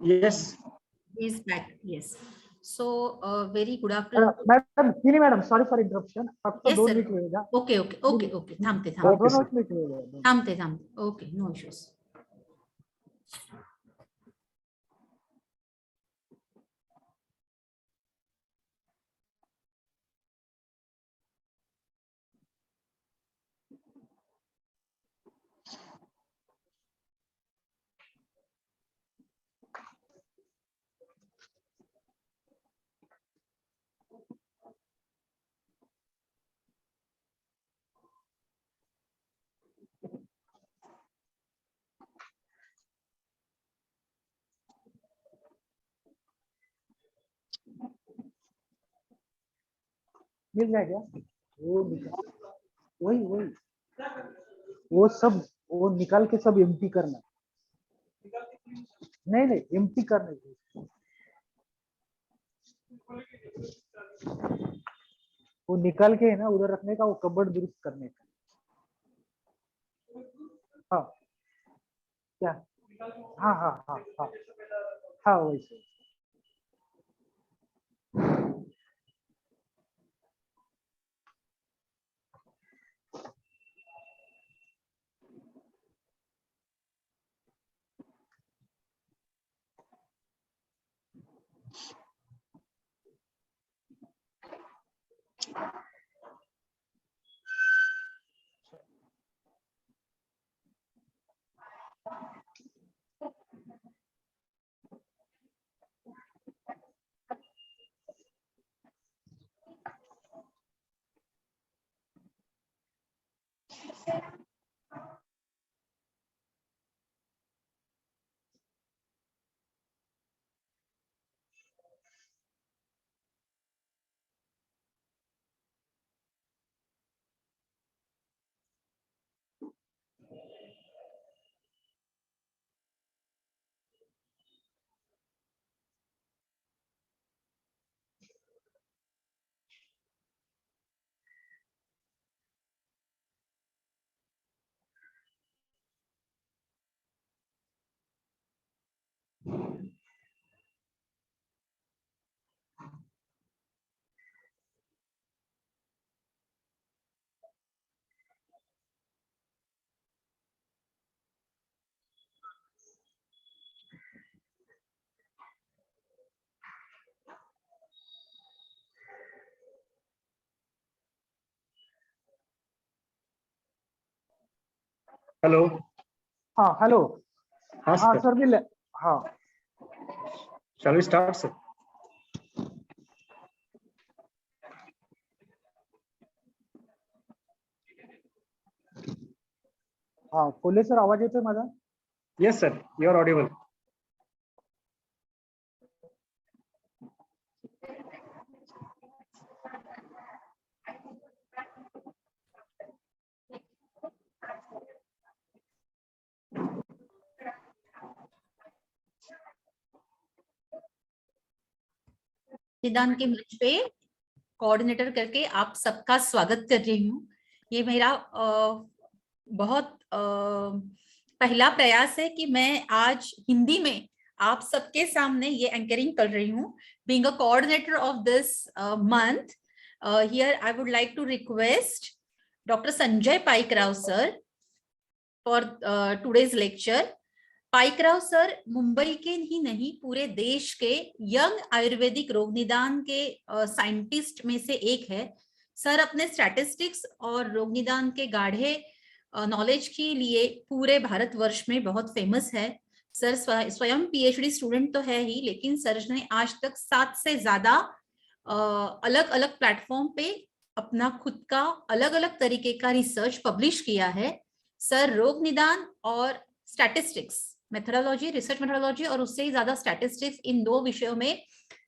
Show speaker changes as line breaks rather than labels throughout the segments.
Yes.
He is back. Yes. So, very good afternoon.
Madam तिनी madam sorry for interruption, फक्त
Yes,
2
sir.
Minute वेळ द्या.
Okay, okay, okay, okay. थांबते
हा,
थांबते
2 मिनिट वेळ द्या.
थांबते थांबते. Okay, no issues.
मिल जाएगा वही वही वो सब वो निकाल के सब एम्प्टी करना. नहीं एम्प्टी करना है. वो निकाल के है ना उधर रखने का, वो कबर्ड दुरुस्त करने का. हाँ क्या? हाँ हाँ हाँ हाँ हाँ वैसे.
हेलो.
हाँ हेलो.
हाँ
हाँ सर मिल. हाँ
Shall we start, sir?
हाँ कोल्हे सर आवाज येतोय माझा?
Yes, sir. You are audible.
निदान के मंच पे कोऑर्डिनेटर करके आप सबका स्वागत कर रही हूँ. ये मेरा बहुत पहला प्रयास है कि मैं आज हिंदी में आप सबके सामने ये एंकरिंग कर रही हूँ. Being a coordinator of this month, here I would like to request doctor Sanjay Paikrao sir for today's lecture. Paikrao sir Mumbai के ही नहीं पूरे देश के यंग आयुर्वेदिक रोग निदान के साइंटिस्ट में से एक है. सर अपने स्टैटिस्टिक्स और रोग निदान के गाढ़े नॉलेज के लिए पूरे भारतवर्ष में बहुत फेमस है. सर स्वयं पीएचडी स्टूडेंट तो है ही, लेकिन सर ने आज तक 7 से ज्यादा अलग अलग प्लेटफॉर्म पे अपना खुद का अलग अलग तरीके का रिसर्च पब्लिश किया है. सर रोग निदान और स्टैटिस्टिक्स मेथोडोलॉजी, रिसर्च मेथोडोलॉजी और उससे ही ज्यादा स्टैटिस्टिक्स, इन 2 विषयों में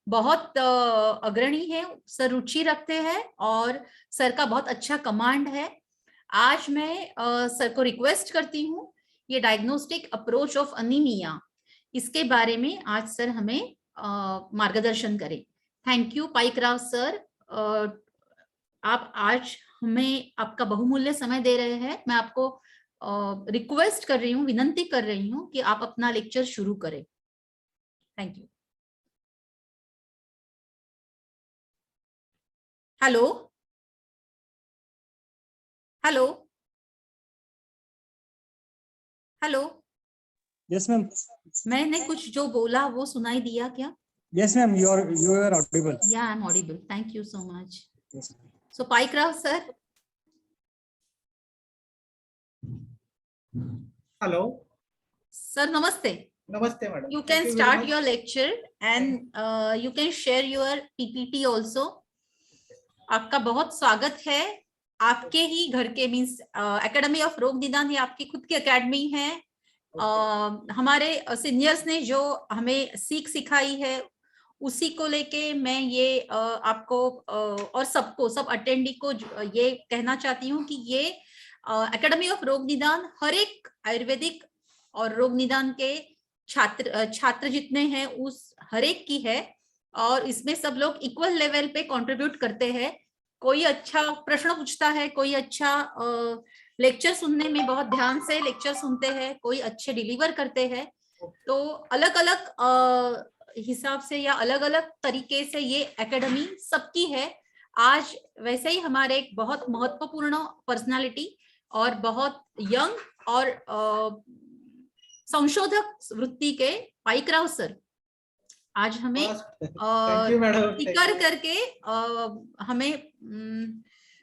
बहुत अग्रणी है. सर रुचि रखते हैं और सर का बहुत अच्छा कमांड है. आज मैं सर को रिक्वेस्ट करती हूँ ये डायग्नोस्टिक अप्रोच ऑफ अनीमिया, इसके बारे में आज सर हमें मार्गदर्शन करें. Thank you Paikrao sir. आप आज हमें आपका बहुमूल्य समय दे रहे हैं. मैं आपको रिक्वेस्ट कर रही हूँ, विनंती कर रही हूँ कि आप अपना लेक्चर शुरू करें. Thank you. Hello hello hello,
Yes, ma'am.
मैंने कुछ जो बोला वो सुनाई दिया क्या?
Yes, ma'am. You are audible.
या I am audible, thank you so much.
Yes.
So Paikrao sir.
Hello
sir नमस्ते।
नमस्ते madam.
You can start your lecture and you can share your PPT also. आपका बहुत स्वागत है। आपके ही घर के मीन्स एकेडमी ऑफ रोग निदान, ये आपकी खुद की एकेडमी है। हमारे सीनियर्स ने जो हमें सीख सिखाई है उसी को लेके मैं ये आपको और सबको, सब अटेंडी को ये कहना चाहती हूँ कि ये एकेडमी ऑफ रोग निदान हर एक आयुर्वेदिक और रोग निदान के छात्र जितने हैं उस हर एक की है, और इसमें सब लोग इक्वल लेवल पे कंट्रीब्यूट करते हैं। कोई अच्छा प्रश्न पूछता है, कोई अच्छा लेक्चर सुनने में बहुत ध्यान से लेक्चर सुनते हैं, कोई अच्छे डिलीवर करते हैं। तो अलग अलग हिसाब से या अलग अलग तरीके से ये एकेडमी सबकी है। आज वैसे ही हमारे एक बहुत महत्वपूर्ण पर्सनालिटी और बहुत यंग और संशोधक वृत्ति के पाइक्राव सर आज हमें स्पीकर करके हमें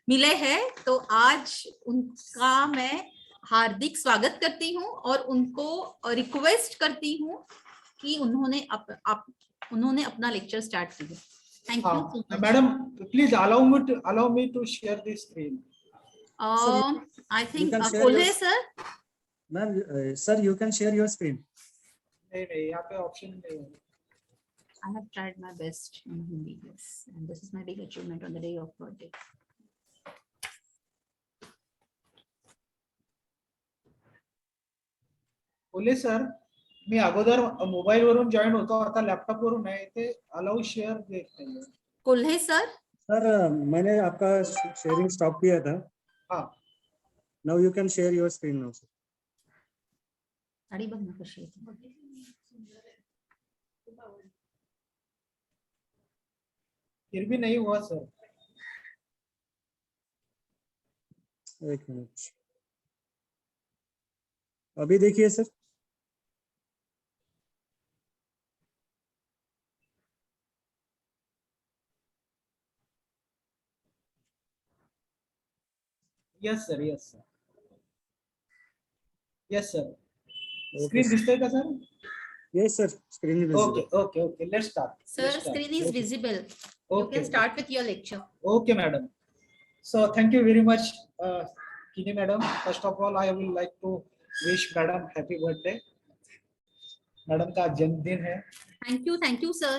मिले हैं। तो आज उनका मैं हार्दिक स्वागत करती हूँ और उनको रिक्वेस्ट करती हूँ कि उन्होंने अपना लेक्चर स्टार्ट किया। Thank you
madam. Please allow me to share the screen.
I think Kolhe sir.
Ma'am, sir, you can share your screen.
नहीं यहाँ पे ऑप्शन नहीं है।
I have tried my best in Hindi, yes, and this is my big achievement on the day of birthday.
बोले sir, मी अगोदर mobile वरून join होतो, आता लॅपटॉप वरून आहे, ते अलाउ शेअर देत नाहीये।
कोल्हे सर।
सर, मैंने आपका शेयरिंग स्टॉप किया था।
हाँ।
Now you can share your screen now, sir.
Sari बंद कर शेयर।
फिर भी नहीं हुआ सर।
एक मिनट, अभी देखिए sir.
Yes sir, yes sir, yes sir.
Okay,
screen
sir.
दिसतंय का sir?
Yes, sir. Screen is visible.
Okay. Let's start.
Sir, screen is visible. You can start with your lecture.
Okay, madam. So thank you very much, Kini madam. First of all, I will like to wish madam happy birthday. Madam का जन्मदिन है।
Thank you sir.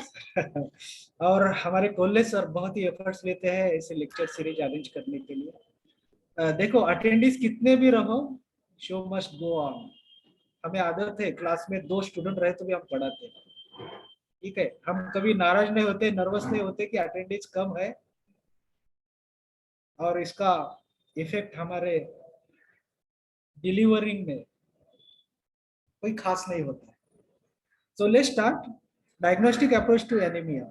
और हमारे Kolhe sir बहुत ही efforts लेते हैं इसे lecture series arrange करने के लिए। देखो अटेंडेंस कितने भी रहो, शो मस्ट गो ऑन। हमें आदत है क्लास में 2 स्टूडेंट रहे तो भी हम पढ़ाते हैं, ठीक है। हम कभी नाराज नहीं होते, नर्वस नहीं होते कि अटेंडेंस कम है, और इसका इफेक्ट हमारे डिलीवरिंग में कोई खास नहीं होता है। So let's start diagnostic approach to anaemia.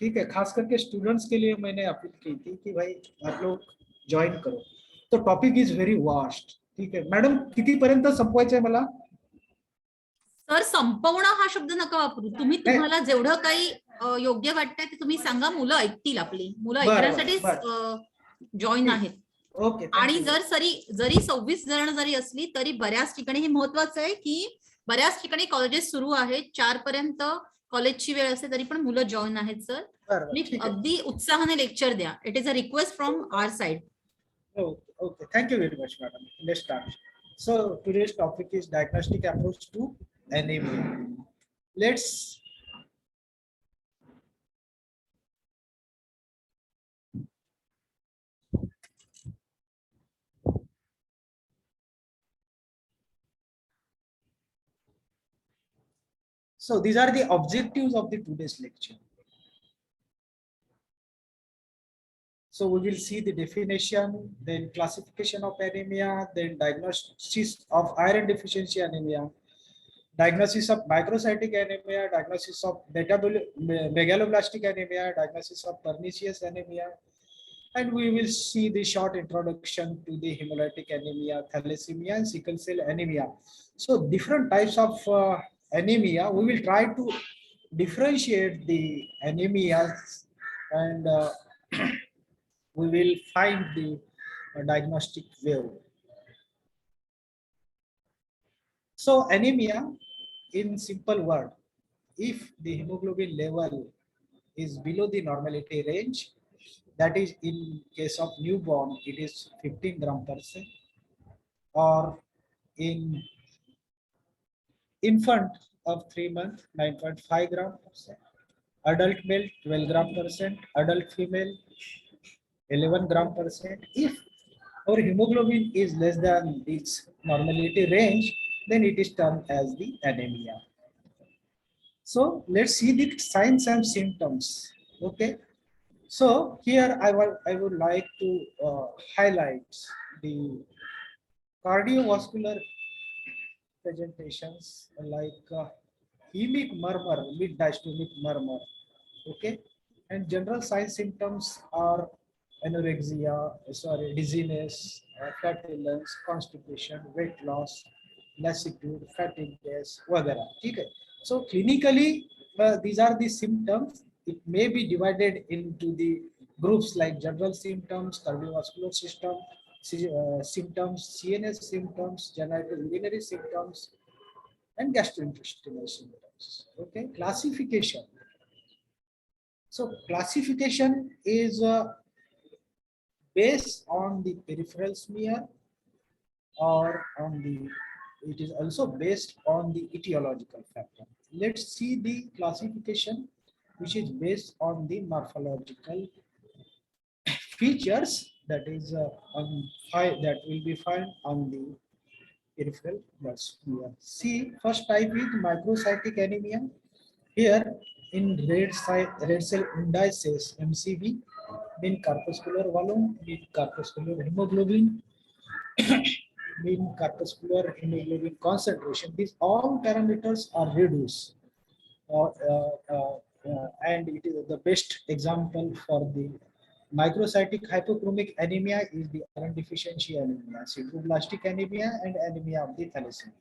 ठीक है, खास करके स्टूडेंट्स के लिए मैंने अपील की थी कि भाई आप लोग जॉइन करो। तो टॉपिक इज व्हेरी वास्ट, ठीक आहे। मॅडम कितीपर्यंत संपवायचं आहे मला?
सर संपवणं हा शब्द नका वापरू तुम्ही, तुम्हाला जेवढं काही योग्य वाटतंय ते तुम्ही सांगा, मुलं ऐकतील, आपली मुलं ऐकण्यासाठी जॉईन आहेत।
ओके।
आणि जरी 26 जण जरी असली तरी बऱ्याच ठिकाणी हे महत्वाचं आहे की बऱ्याच ठिकाणी कॉलेजेस सुरू आहेत, 4 पर्यंत कॉलेजची वेळ असते तरी पण मुलं जॉईन आहेत सर। तुम्ही अगदी उत्साहाने लेक्चर द्या, it is a request from our side.
Okay, thank you very much, madam. Let's start. So today's topic is diagnostic approach to anemia. Let's so these are the objectives of the today's lecture. So we will see the definition, then classification of anemia, then diagnosis of iron deficiency anemia, diagnosis of microcytic anemia, diagnosis of megaloblastic anemia, diagnosis of pernicious anemia, and we will see the short introduction to the hemolytic anemia, thalassemia, and sickle cell anemia. So different types of anemia, we will try to differentiate the anemias, and we will find the diagnostic way. So anemia, in simple word, if the hemoglobin level is below the normality range, that is in case of newborn, it is 15 gram per cent, or in infant of 3 months, 9.5 gram per cent, adult male 12 gram per cent, adult female 11 gram per cent. If our hemoglobin is less than this normality range, then it is termed as the anemia. So let's see the signs and symptoms. Okay. So here I would like to highlight the cardiovascular presentations like hemic murmur, mid diastolic murmur. Okay. And general signs symptoms are anorexia, dizziness, flatulence, constipation, weight loss, lassitude, fatigueness, वगैरह. ठीक है. So clinically, these are the symptoms. It may be divided into the groups like general symptoms, cardiovascular system symptoms, CNS symptoms, genitourinary symptoms, and gastrointestinal symptoms. Okay, classification. So classification is based on the peripheral smear, or on the, it is also based on the etiological factor. Let's see the classification which is based on the morphological features, that is that will be found on the peripheral blood smear. See, first type is microcytic anemia. Here in red cell indices, MCV, mean corpuscular volume, mean corpuscular hemoglobin, mean corpuscular hemoglobin concentration. These all parameters are reduced, and it is the best example for the microcytic hypochromic anemia is the iron deficiency anemia, sideroblastic anemia, and anemia of the thalassemia.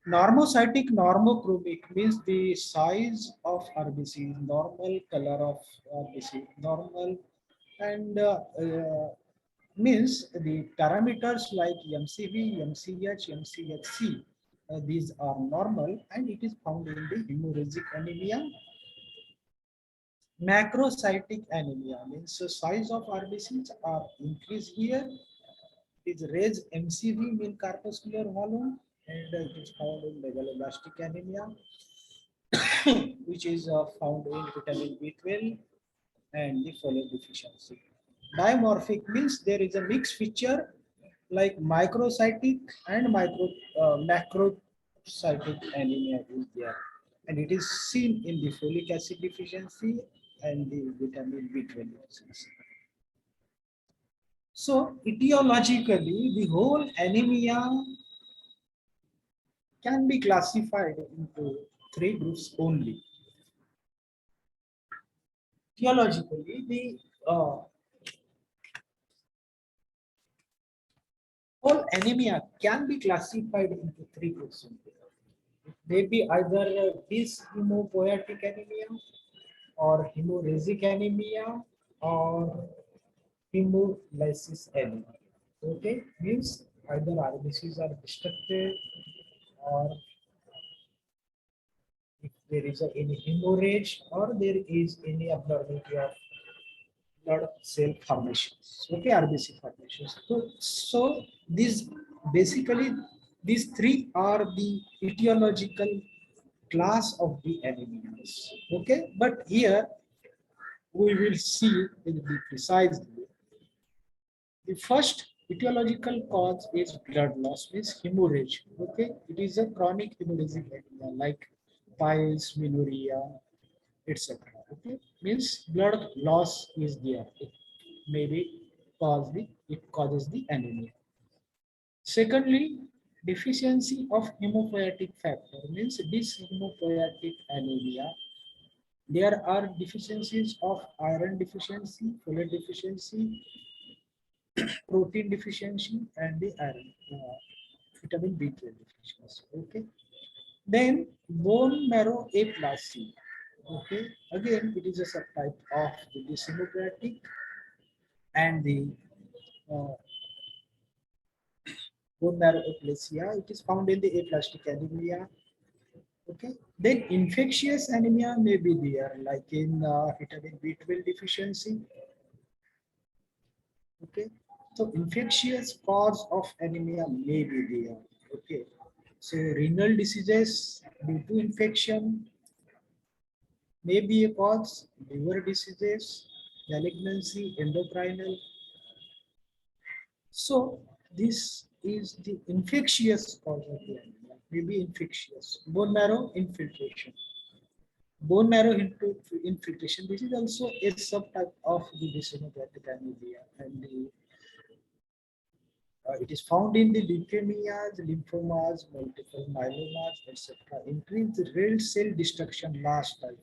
Normocytic normochromic means the size of RBC, normal color of RBC, normal, and means the parameters like MCV, MCH, MCHC, these are normal, and it is found in the hemorrhagic anemia. Macrocytic anemia means the size of RBCs are increased here. It is raised MCV, mean corpuscular volume, and it is found in megaloblastic anemia, which is found in vitamin B12 and the folate deficiency. Dimorphic means there is a mixed feature like microcytic and macrocytic anemia is there, and it is seen in the folic acid deficiency and the vitamin B12 deficiency. So etiologically, the whole anemia can be classified into 3 groups only. Etiologically, the whole anemia can be classified into 3 groups only. It may be either dyshemopoietic anemia, or hemorrhagic anemia, or hemolysis anemia. Okay, means either RBCs are destructed, or if there is any hemorrhage, or there is any abnormality of blood cell formations. Okay, RBC formations. So these basically these 3 are the etiological class of the anemias. Okay, but here we will see in the precisely. The first etiological cause is blood loss, means hemorrhage. Okay, it is a chronic hemorrhagic anemia like piles, menorrhea, etc. Okay, means blood loss is there. It maybe it causes the anemia. Secondly, deficiency of hemopoietic factor means this hemopoietic anemia. There are deficiencies of iron deficiency, folate deficiency, protein deficiency, and the iron, vitamin B12 deficiency. Okay. Then bone marrow aplasia. Okay. Again, it is a subtype of the hemopoietic and the uh, bone marrow aplasia. It is found in the aplastic anemia. Okay. Then infectious anemia may be there, like in vitamin B12 deficiency. Okay. So infectious cause of anemia may be there. Okay. So renal diseases due to infection may be a cause, liver diseases, malignancy, endocrinal. So this is the infectious cause of the anemia, maybe infectious. Bone marrow infiltration. Bone marrow infiltration, this is also a subtype of the hemopoietic anemia, and it is found in the leukemias, lymphomas, multiple myelomas, etc. Increased red cell destruction last type.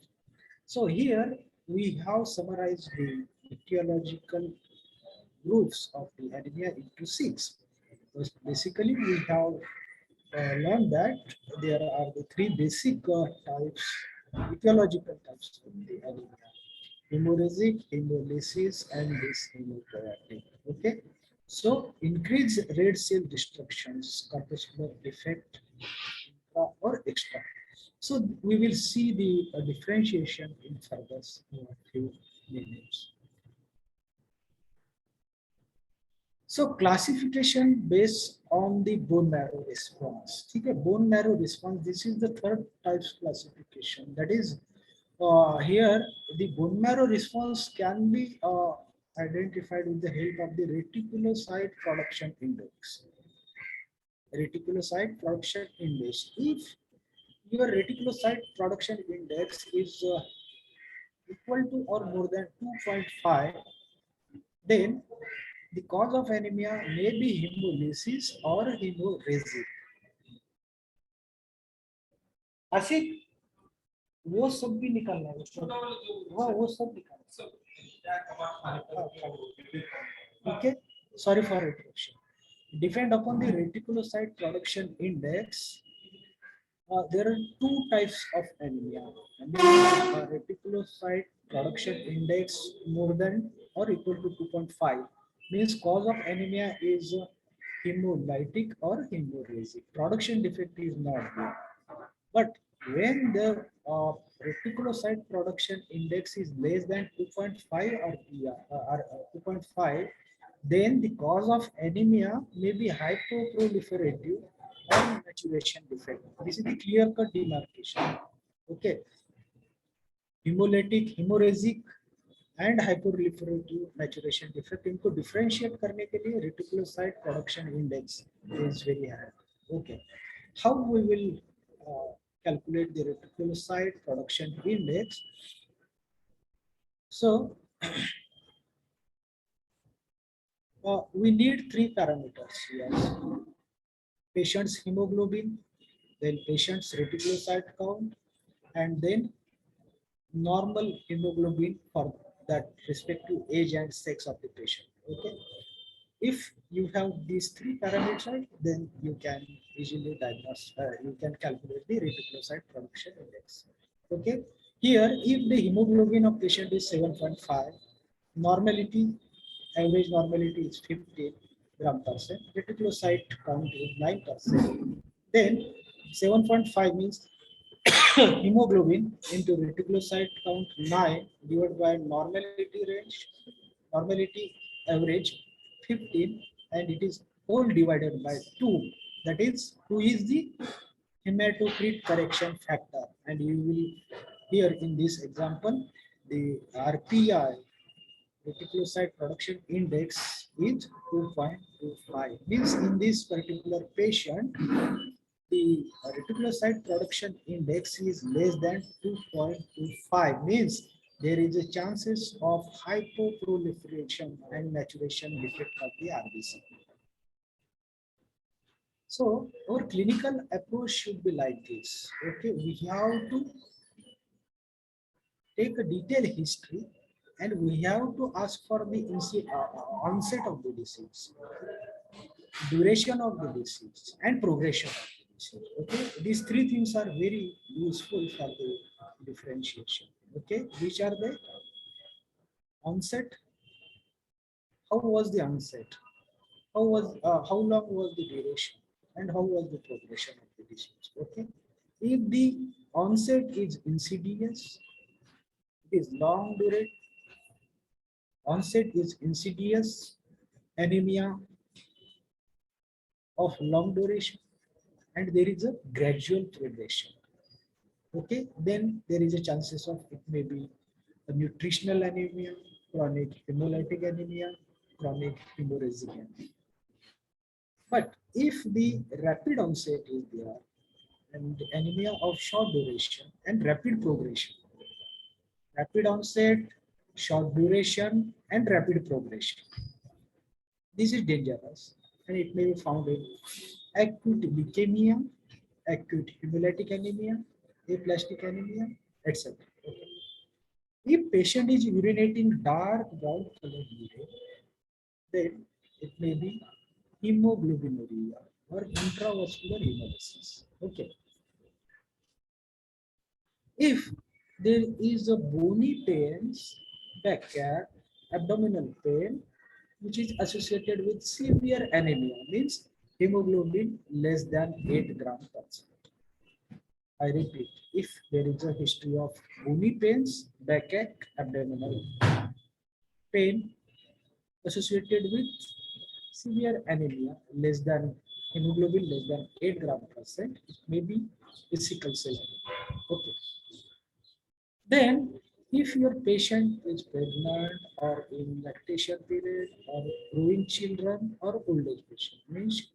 So here we have summarized the etiological groups of the anemia into 6. Basically, we have learned that there are the 3 basic types, etiological types of the anemia: hemorrhagic, hemolysis, and this hemopoietic. Okay, so increased red cell destructions, corpuscular defect, or extra. So we will see the differentiation in further few minutes. So classification based on the bone marrow response. Okay, bone marrow response. This is the third types classification. That is, here the bone marrow response can be identified with the help of the reticulocyte production index. Reticulocyte production index. If your reticulocyte production index is equal to or more than 2.5, then the cause of anemia may be hemolysis or hemorrhagic. आशिक वो सब भी निकालना है उसको, हाँ वो सब निकालना। Okay, sorry for interruption. Depend upon the reticulocyte production index. There are 2 types of anemia. Reticulocyte production index more than or equal to 2.5 means cause of anemia is hemolytic or hemorrhagic. Production defect is not there. But when the reticulocyte production index is less than 2.5 or 2.5, then the cause of anemia may be hypoproliferative or maturation defect. This is the clear-cut demarcation. Okay. Hemolytic, hemorrhagic and hypoproliferative maturation defect. इनको differentiate करने के लिए reticulocyte production index is very high. Okay. How we will calculate the reticulocyte production index? So we need 3 parameters here. Patient's hemoglobin, then patient's reticulocyte count, and then normal hemoglobin for that respective age and sex of the patient. Okay. If you have these 3 parameters, then you can easily diagnose, you can calculate the reticulocyte production index. Okay. Here, if the hemoglobin of patient is 7.5, normality, average normality is 15 gram %, reticulocyte count is 9%, then 7.5 means hemoglobin into reticulocyte count 9 divided by normality range, normality average 15, and it is whole divided by 2. That is 2 is the hematocrit correction factor, and you will here in this example the RPI, reticulocyte production index, is 2.25. Means in this particular patient the reticulocyte production index is less than 2.25, means there is a chances of hypoproliferation and maturation defect of the RBC. So our clinical approach should be like this. Okay, we have to take a detailed history, and we have to ask for the onset of the disease, duration of the disease, and progression of the disease. Okay, these three things are very useful for the differentiation. Okay, which are the onset? How was the onset? How long was the duration, and how was the progression of the disease? Okay, if the onset is insidious, it is long duration. Onset is insidious anemia of long duration, and there is a gradual progression. Okay, then there is a chances of it may be a nutritional anemia, chronic hemolytic anemia, chronic hemorrhagic anemia. But if the rapid onset is there and the anemia of short duration and rapid progression, rapid onset, short duration, and rapid progression, this is dangerous, and it may be found in acute leukemia, acute hemolytic anemia, aplastic anemia, etc. Okay. If patient is urinating dark brown colored urine, then it may be hemoglobinuria or intravascular hemolysis. Okay. If there is a bony pains, backache, abdominal pain, which is associated with severe anemia, means hemoglobin less than 8 grams per cent. I repeat, if there is a history of bony pains, backache, abdominal pain associated with severe anemia less than hemoglobin less than 8 grams per cent, it may be sickle cell anemia. Okay. Then, if your patient is pregnant or in lactation period or growing children or old age patient, means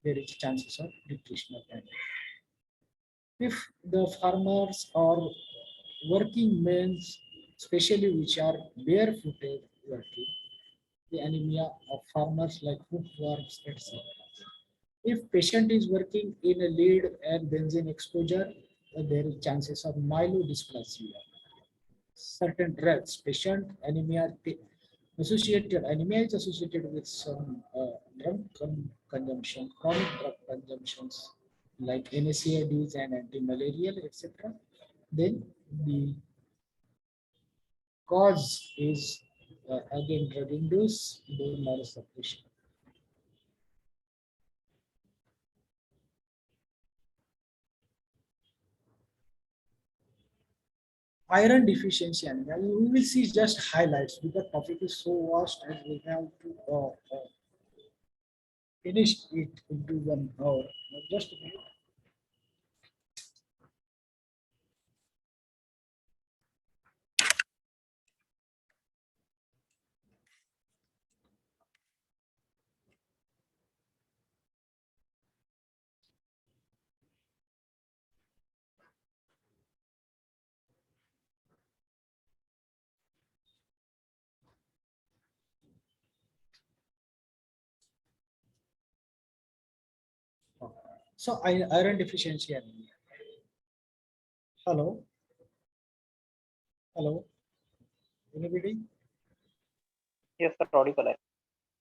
there is chances of nutritional anemia. If the farmers or working men, especially which are barefooted working, the anemia of farmers like hookworms, etc. If patient is working in a lead and benzene exposure, there is chances of myelodysplasia. Certain drugs, patient anemia associated anemia is associated with some drug consumption, chronic drug consumptions like NSAIDs and anti-malarial, etc. Then the cause is again drug-induced bone marrow suppression. Iron deficiency anemia. We will see just highlights because the topic is so vast and we have to finish it into 1 hour. Just a minute. So iron deficiency anemia. Hello. Hello. Anybody?
Yes, sir, audible.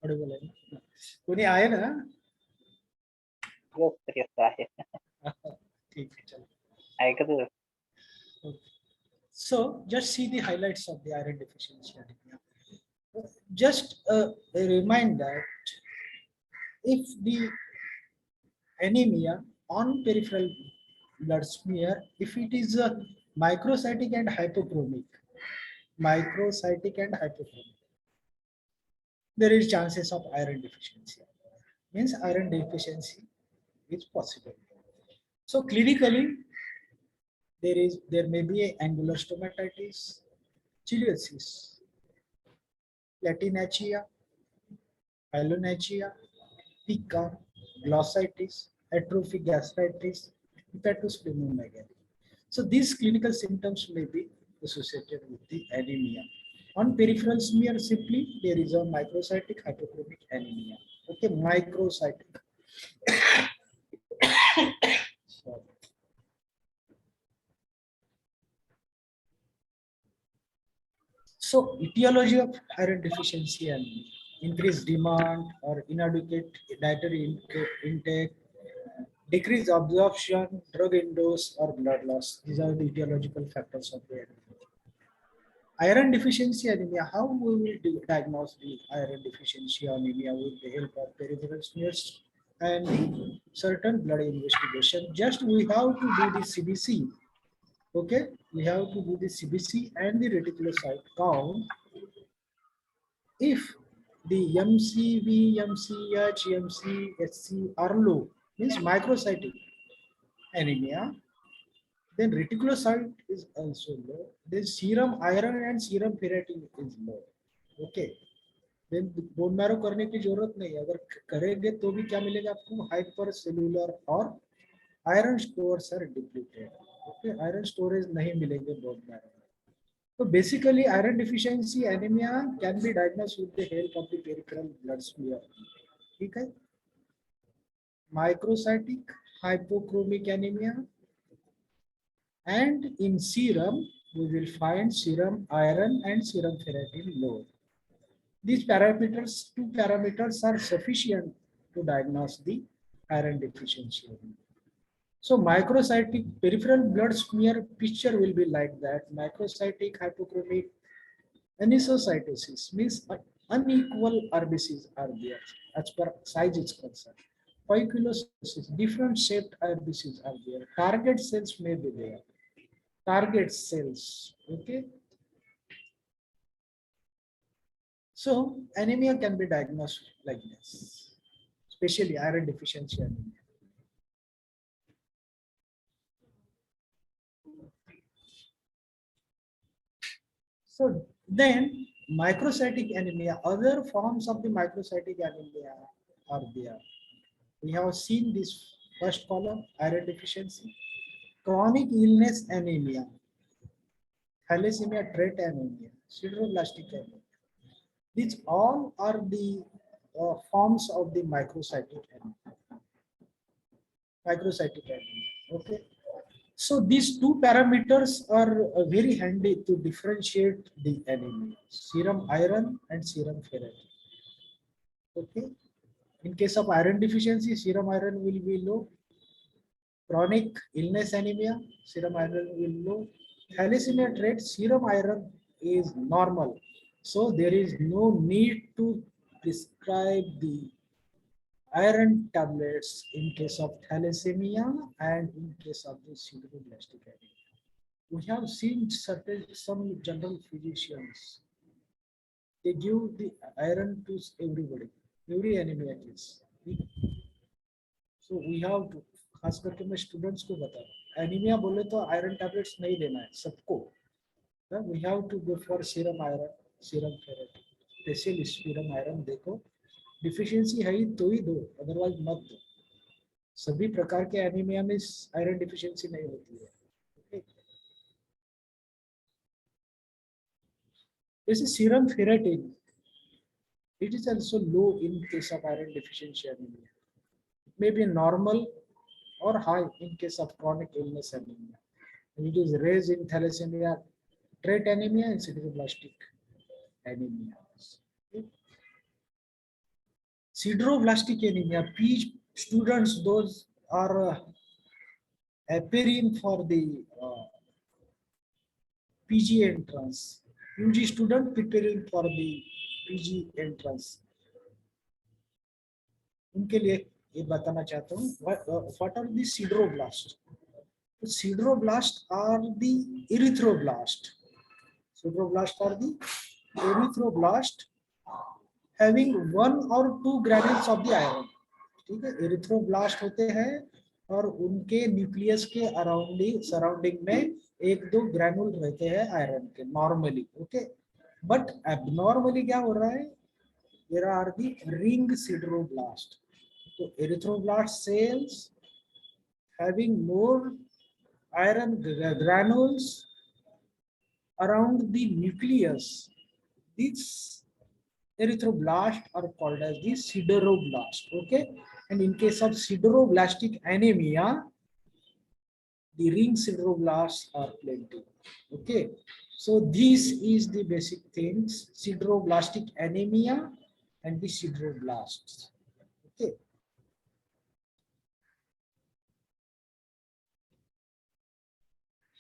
Audible आहे ना? कोणी आहे ना?
Yes, आहे.
ठीक आहे, चलो.
ऐकत आहे.
Okay. So just see the highlights of the iron deficiency anemia. Just remind that if the anemia on peripheral blood smear, if it is microcytic and hypochromic, there is chances of iron deficiency. Means iron deficiency is possible. So clinically, there may be a angular stomatitis, ciliasis, latinacea, pyelonacea, pica, glossitis, atrophic gastritis, hepatosplenomegaly. So these clinical symptoms may be associated with the anemia. On peripheral smear, simply there is a microcytic hypochromic anemia. Okay, microcytic. So etiology of iron deficiency and increased demand or inadequate dietary intake, decreased absorption, drug indose, or blood loss. These are the etiological factors of the anemia. Iron deficiency anemia. How we will diagnose the iron deficiency anemia with the help of peripheral smears and certain blood investigation. Just we have to do the CBC. Okay, we have to do the CBC and the reticulocyte count. If the MCV, MCH, MCHC are low, means microcytic anemia, then reticulocyte is also low. Then serum iron and serum ferritin is low. Okay. Then bone marrow करने की जरूरत नहीं है. अगर करेंगे तो भी क्या मिलेगा आपको? हाइपर सेलुलर और iron stores are depleted. Okay, iron storage नहीं मिलेंगे bone marrow. So basically, iron deficiency anemia can be diagnosed with the help of the peripheral blood smear. Okay. Microcytic hypochromic anemia, and in serum we will find serum iron and serum ferritin low. These parameters, two parameters, are sufficient to diagnose the iron deficiency anemia. So microcytic peripheral blood smear picture will be like that. Microcytic hypochromic anisocytosis means unequal RBCs are there as per size is concerned. Poikilocytosis, different shaped RBCs are there. Target cells may be there. Target cells, okay. So anemia can be diagnosed like this, especially iron deficiency anemia. So then microcytic anemia, other forms of the microcytic anemia are there. We have seen this first column, iron deficiency, chronic illness anemia, thalassemia trait anemia, sideroblastic anemia. These all are the forms of the microcytic anemia. Microcytic anemia, okay. So these two parameters are very handy to differentiate the anemia, serum iron and serum ferritin. Okay. In case of iron deficiency, serum iron will be low. Chronic illness anemia, serum iron will be low. Thalassemia trait, serum iron is normal. So there is no need to prescribe the iron tablets in case of thalassemia and in case of the sideroblastic anemia. We have seen some general physicians, they give the iron to everybody, every anemia case. So we have to, खास करके मैं students को बता रहा हूँ, anaemia बोले तो iron tablets नहीं देना है सबको. We have to go for serum iron, serum ferritin, specially serum iron. देखो डिफिशियंसी है तो ही दो, अदरवाइज मत दो. सभी प्रकार के एनीमिया में आयरन डिफिशियंसी नहीं होती है. जैसे serum ferritin, it is also low in case of iron deficiency anemia. It may be normal or high in case of chronic illness anemia. And it is raised in thalassemia trait anemia and sideroblastic anemia. Sideroblastic anemia, P students, those are appearing for the PG entrance. UG student preparing for the PG entrance. उनके लिए ये बताना चाहता हूँ, what are the sideroblasts? The sideroblasts are the erythroblast. Sideroblasts are the erythroblast having 1 or 2 granules of the iron. ठीक है, erythroblast होते हैं और उनके न्यूक्लियस के सराउंडिंग में 1-2 ग्रैनुल रहते हैं आयरन के नॉर्मली. ओके, बट एबनॉर्मली क्या हो रहा है? There are the ring sideroblast. So erythroblast cells having more iron granules around the nucleus. These erythroblasts are called as the sideroblast. Okay, And in case of sideroblastic anemia, the ring sideroblasts are plenty. Okay, so this is the basic things: sideroblastic anemia and the sideroblasts. Okay.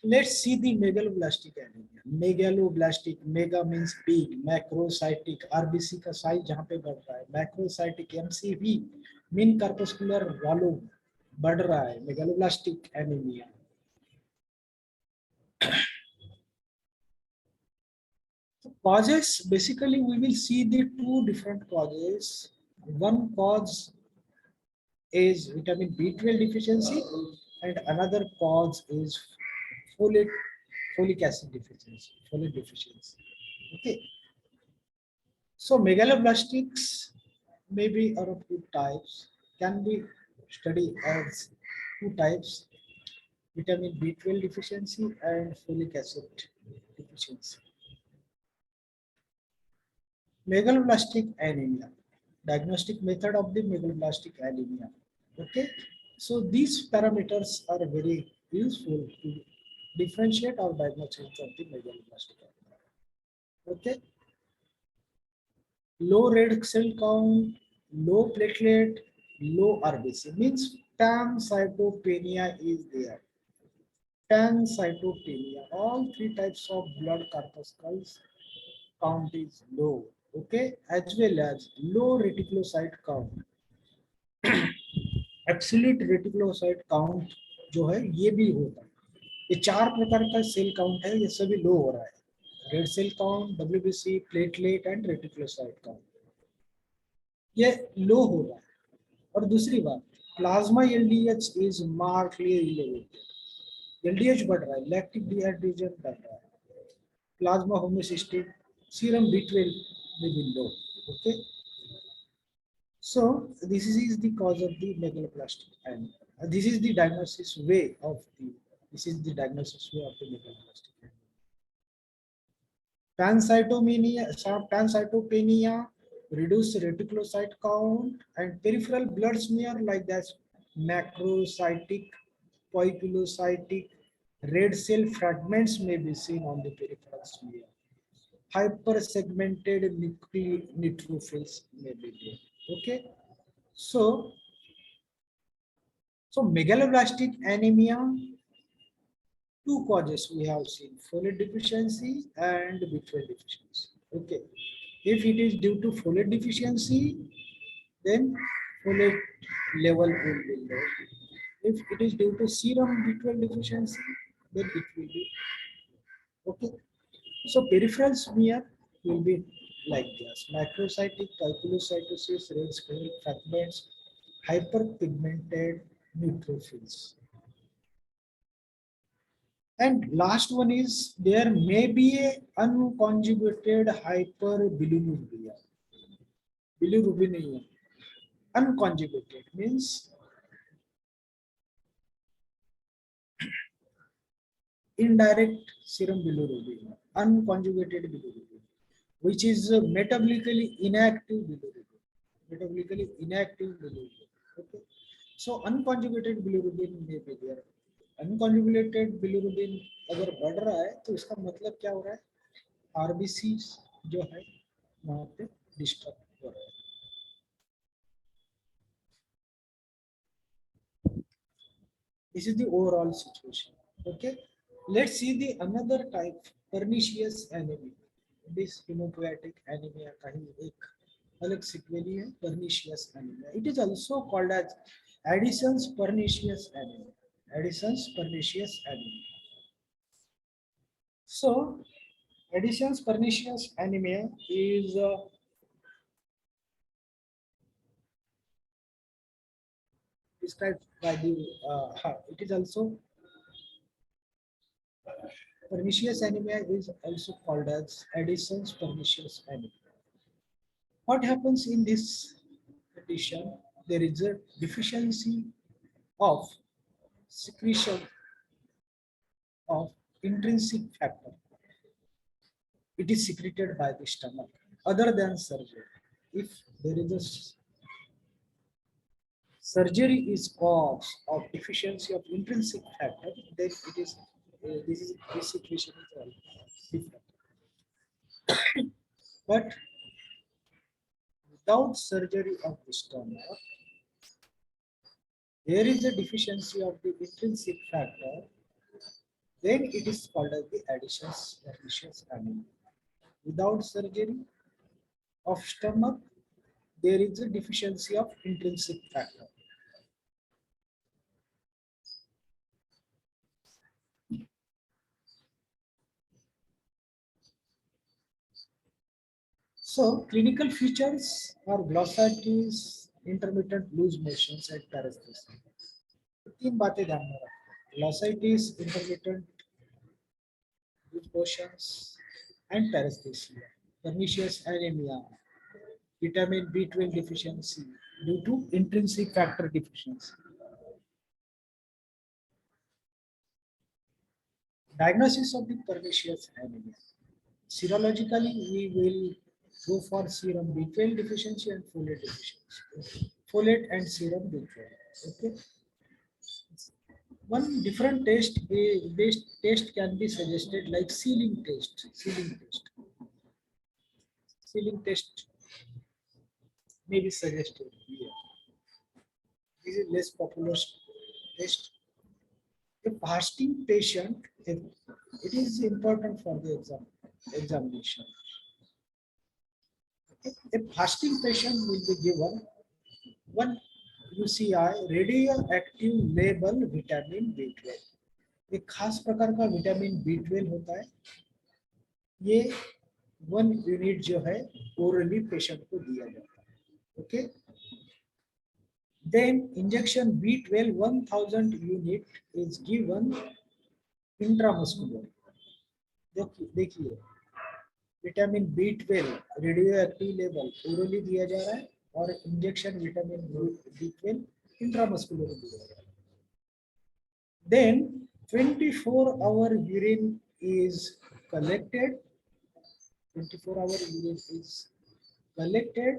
Let's see the megaloblastic anemia. Megaloblastic, mega means big, macrocytic, RBC का size जहाँ पे बढ़ रहा है, macrocytic MCV, mean corpuscular volume बढ़ रहा है, megaloblastic anemia. Causes, basically we will see the two different causes. One cause is vitamin B12 deficiency and another cause is folic acid deficiency, folate deficiency. Okay. So megaloblastics may be are of two types, can be studied as two types: vitamin B12 deficiency and folic acid deficiency. Megaloblastic anemia, diagnostic method of the megaloblastic anemia. Okay, so these parameters are very useful to differentiate or diagnosis of the megaloblastic anemia. Okay, low red cell count, low platelet, low RBC means pancytopenia is there. Pancytopenia, all three types of blood corpuscles count is low. Okay, as well as low reticulocyte count. Absolute reticulocyte count जो है ये भी होता है. ये चार प्रकार का सेल काउंट है, ये सभी लो हो रहा है. Red cell count, WBC, platelet and reticulocyte count ये लो हो रहा है. और दूसरी बात, plasma LDH is markedly elevated. LDH बढ़ रहा है, लैक्टिक डिहाइड्रेशन बढ़ रहा है, plasma homocysteine, serum B12 may be low. Okay, so this is the cause of the megaloblastic anemia. This is the diagnosis way of the megaloblastic anemia. Pancytopenia, reduced reticulocyte count, and peripheral blood smear like that macrocytic, poikilocytic, red cell fragments may be seen on the peripheral smear. Hypersegmented neutrophils may be there. Okay, so megaloblastic anemia, two causes we have seen: folate deficiency and B12 deficiency. Okay, if it is due to folate deficiency, then folate level will be low. If it is due to serum B12 deficiency, then it will be okay. So peripheral smear will be like this: macrocytic, calculocytosis, red cell fragments, hyperpigmented neutrophils. And last one is there may be a unconjugated hyperbilirubinemia. Bilirubinemia. Unconjugated means indirect serum bilirubin, unconjugated bilirubin, which is metabolically inactive bilirubin. Metabolically inactive bilirubin. Okay. So unconjugated bilirubin may be there. Unconjugated bilirubin अगर बढ़ रहा है तो इसका मतलब क्या हो रहा है? RBC जो है वहाँ पे डिस्टर्ब हो रहा है. This is the overall situation. Okay, let's see the another type, pernicious anemia. This hemopoietic anemia का ही एक अलग sequelae है, pernicious anemia. It is also called as Addison's pernicious anemia. Addison's pernicious anemia. So, Addison's pernicious anemia is described by the it is also pernicious anemia is also called as Addison's pernicious anemia. What happens in this condition? There is a deficiency of secretion of intrinsic factor. It is secreted by the stomach other than surgery. If there is a surgery is cause of deficiency of intrinsic factor, then it is this situation is all different. But without surgery of the stomach, there is a deficiency of the intrinsic factor, then it is called as the additions pernicious anemia. Without surgery of stomach, there is a deficiency of intrinsic factor. So clinical features are glossitis, intermittent loose motions and paresthesia. तीन बातें ध्यान में रखो, glossitis, intermittent loose motions and paresthesia, pernicious anemia, vitamin B12 deficiency due to intrinsic factor deficiency. Diagnosis of the pernicious anemia. Serologically, we will go for serum B12 deficiency and folate deficiency. Folate and serum B12. Okay. One different test can be suggested, like sealing test. Sealing test may be suggested here. This is less popular test. A fasting patient, it is important for the examination. A fasting patient will be given one UCI, radioactive label vitamin B12. एक खास प्रकार का vitamin B12 होता है, ये 1 unit जो है orally patient को दिया जाता है. Okay. Then injection B12 1000 unit is given intramuscular. देखिए vitamin B12 radioactive level orally दिया जा रहा है और इंजेक्शन विटामिन B12 इंट्रामस्कुलर दिया जा रहा है. Then 24-hour urine is collected. 24-hour urine is collected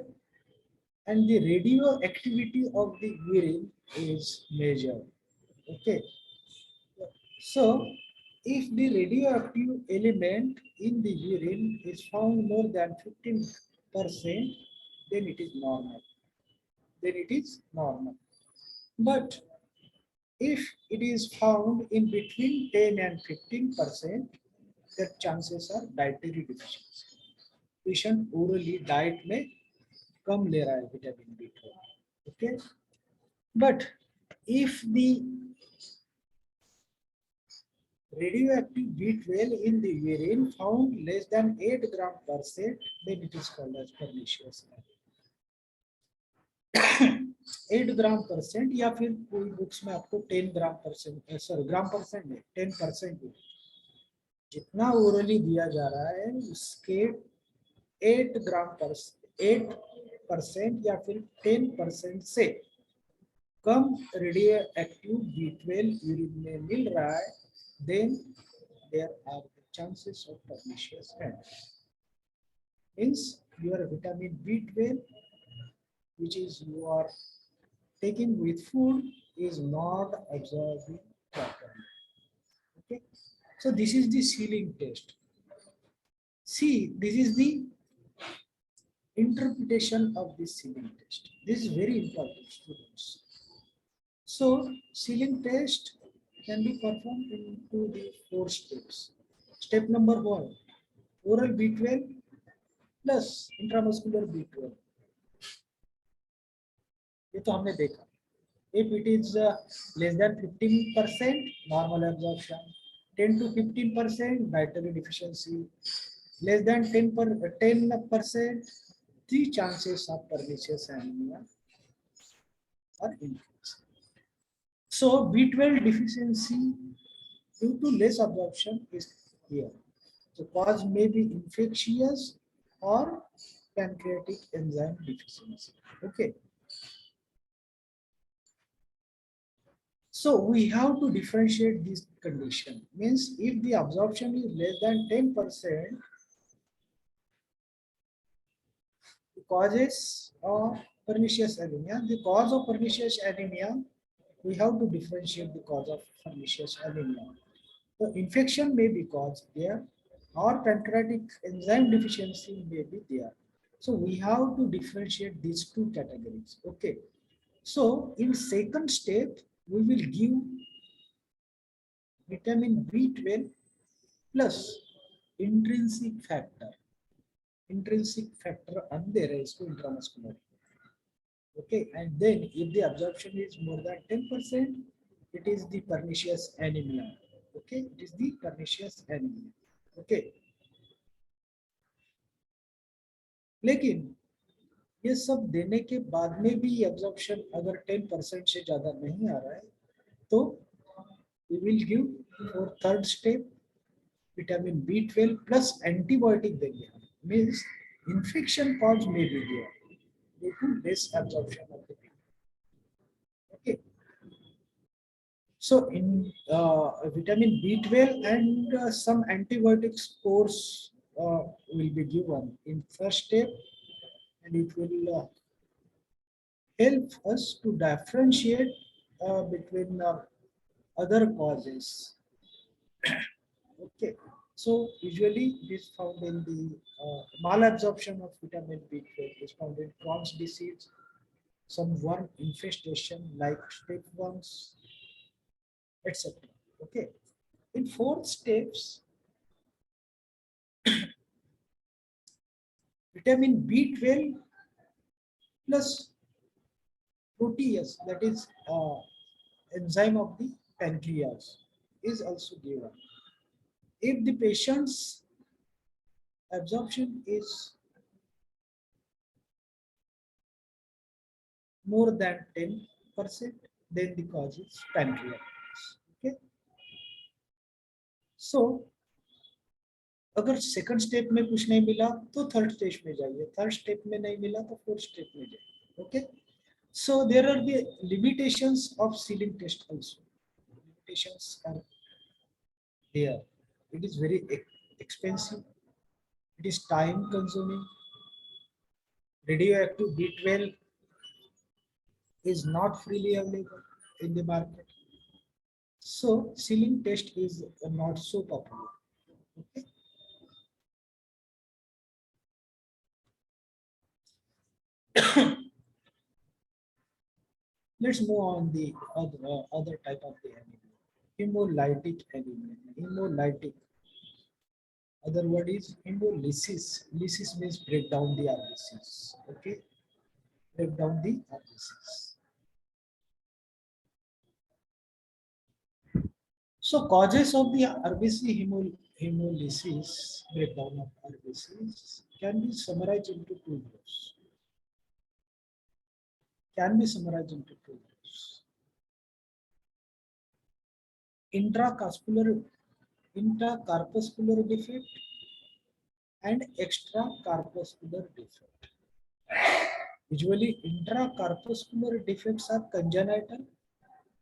and the radioactivity of the urine is measured. Okay. So if the radioactive element in the urine is found more than 15%, then it is normal. But if it is found in between 10 and 15%, that chances are dietary deficiency. Patient orally diet में कम ले रहा है vitamin B12. Okay. But if the radioactive B12 in the urine found less than 8 gram%, then it is called as pernicious anemia. 8 gram% या फिर कोई books में आपको 10 gram%, sorry ग्राम% में 10%, जितना ओरली दिया जा रहा है उसके 8% या फिर 10% से कम रेडियोएक्टिव B12 यूरिन में मिल रहा है, then there are the chances of pernicious anemia. Means your vitamin B12, which is you are taking with food, is not absorbing properly. Okay. So this is the sealing test. See, this is the interpretation of this sealing test. This is very important, students. So sealing test can be performed into the 4 steps. Step number 1, oral B12 plus intramuscular B12. ये तो हमने देखा. If it is less than 15%, normal absorption. 10 to 15%, dietary deficiency. Less than 10%, the chances of pernicious anemia are increased. So B12 deficiency due to less absorption is here. The cause may be infectious or pancreatic enzyme deficiency. Okay. So we have to differentiate this condition. Means if the absorption is less than 10%, the causes of Pernicious anemia. The cause of pernicious anemia, we have to differentiate the cause of pernicious anemia. The infection may be caused there, or pancreatic enzyme deficiency may be there. So we have to differentiate these two categories. Okay. So in second step, we will give vitamin B12 plus intrinsic factor. Intrinsic factor underized to intramuscular. Okay, and then if the absorption is more than 10%, it is the pernicious anemia. Okay, it is the pernicious anemia. Okay, लेकिन ये सब देने के बाद में भी absorption अगर 10% से ज़्यादा नहीं आ रहा है, तो we will give for third step vitamin B12 plus antibiotic देंगे. Means infection cause may be there due to less absorption of the B. Okay. So in vitamin B12 and some antibiotics course will be given in first step, and it will help us to differentiate between other causes. Okay, so usually it is found in the malabsorption of vitamin B12 is found in Crohn's disease, some worm infestation like tapeworms, etc. Okay, in fourth steps, vitamin B12 plus protease, that is enzyme of the pancreas, is also given. If the patient's absorption is more than 10%, then the cause is pancreatitis. Okay. So, अगर second step में कुछ नहीं मिला तो third stage में जाइए, third step में नहीं मिला तो फोर्थ स्टेप में जाइए. Okay. So there are the limitations of sealing test also. Limitations are there. It is very expensive. It is time consuming. Radioactive B12 is not freely available in the market. So sealing test is not so popular. Okay. Let's move on the other type of the anemia. Hemolytic anemia. Hemolytic. Other word is hemolysis. Lysis means break down the RBCs. Okay. Break down the RBCs. So causes of the RBC hemolysis, breakdown of RBCs, can be summarized into two groups. Can be summarized into two groups. Intracorpuscular defect and extracorpuscular defect. Usually intracorpuscular defects are congenital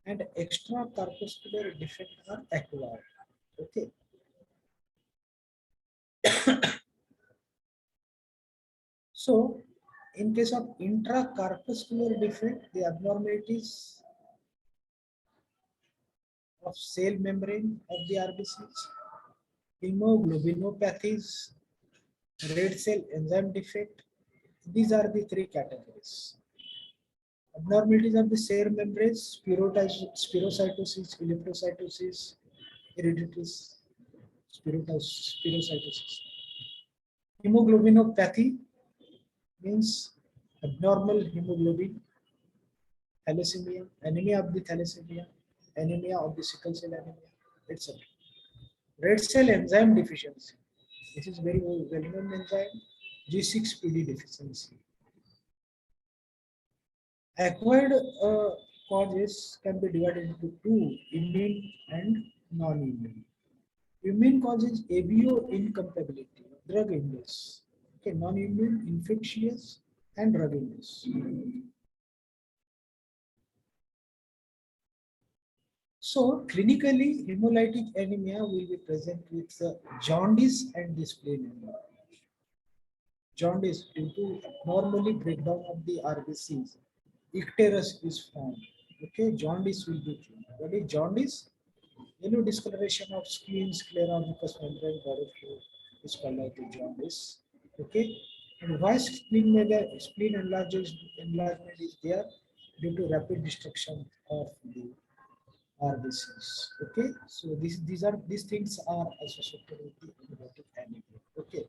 and extracorpuscular defects are acquired. Okay. So in case of intracorpuscular defect, the abnormalities of cell membrane of the RBCs, hemoglobinopathies, red cell enzyme defect. These are the three categories. Abnormalities of the cell membranes, spirocytosis, erythrocytosis, hereditary spirocytosis. Hemoglobinopathy means abnormal hemoglobin, thalassemia, anemia of the thalassemia, anemia of the sickle cell anemia, etc. Red cell enzyme deficiency. This is very well-known enzyme, G6PD deficiency. Acquired causes can be divided into two, immune and non-immune. Immune causes ABO incompatibility, drug induced. Okay, non-immune, infectious, and drug induced. So clinically, hemolytic anemia will be present with jaundice and dyspnea. jaundice due to abnormally breakdown of the RBCs. Icterus is formed. Okay, jaundice will be formed. What is jaundice? Yellow discoloration of spleen, sclera, mucous membrane, body fluid is called like the jaundice. Okay, and why spleen enlargement is there due to rapid destruction of the RBCs. Okay, so these things are associated with the hemolytic anemia. Okay,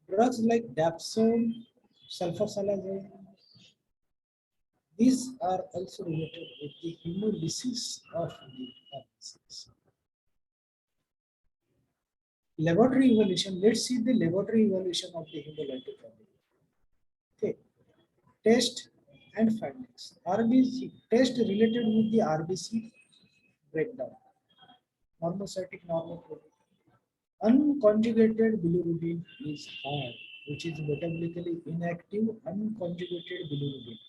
drugs like dapsone, sulfasalazine, these are also related with the hemolysis of the RBCs. Laboratory evaluation. Let's see the laboratory evaluation of the hemolytic anemia. Okay, test and findings. RBC test related with the RBC breakdown. Normocytic, normoprotein. Unconjugated bilirubin is high, which is metabolically inactive. Unconjugated bilirubin.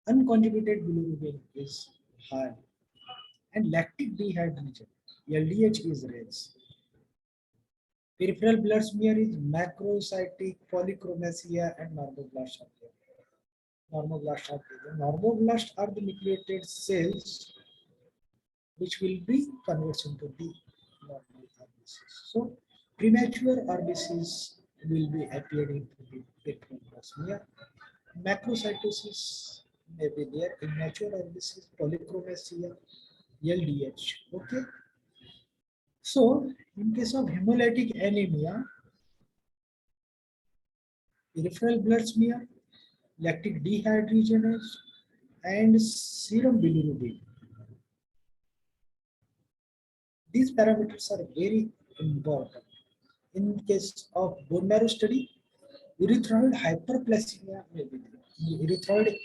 Unconjugated bilirubin is high, and lactic dehydrogenase (LDH) is raised. Peripheral blood smear is macrocytic polychromasia and normoblast are there. Normoblast are there. Normoblasts are the nucleated cells which will be converted into the normal RBCs. So premature RBCs will be appearing to the peripheral blood smear. Macrocytosis may be there. Immature RBCs, polychromasia, LDH. Okay. So in case of hemolytic anemia, peripheral blood smear, lactic dehydrogenase, and serum bilirubin. These parameters are very important. In case of bone marrow study, erythroid hyperplasia may be there. Erythroid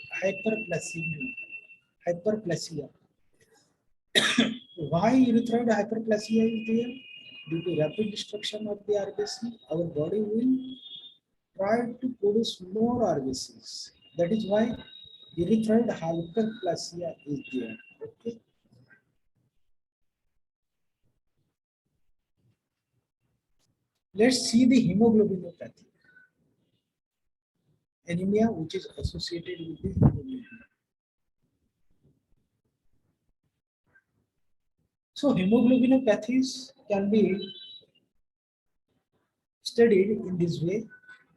hyperplasia. Why erythroid hyperplasia is there? Due to rapid destruction of the RBC, our body will try to produce more RBCs. That is why erythroid hyperplasia is there. Okay. Let's see the hemoglobinopathy. Anemia which is associated with the hemoglobin. So hemoglobinopathies can be studied in this way,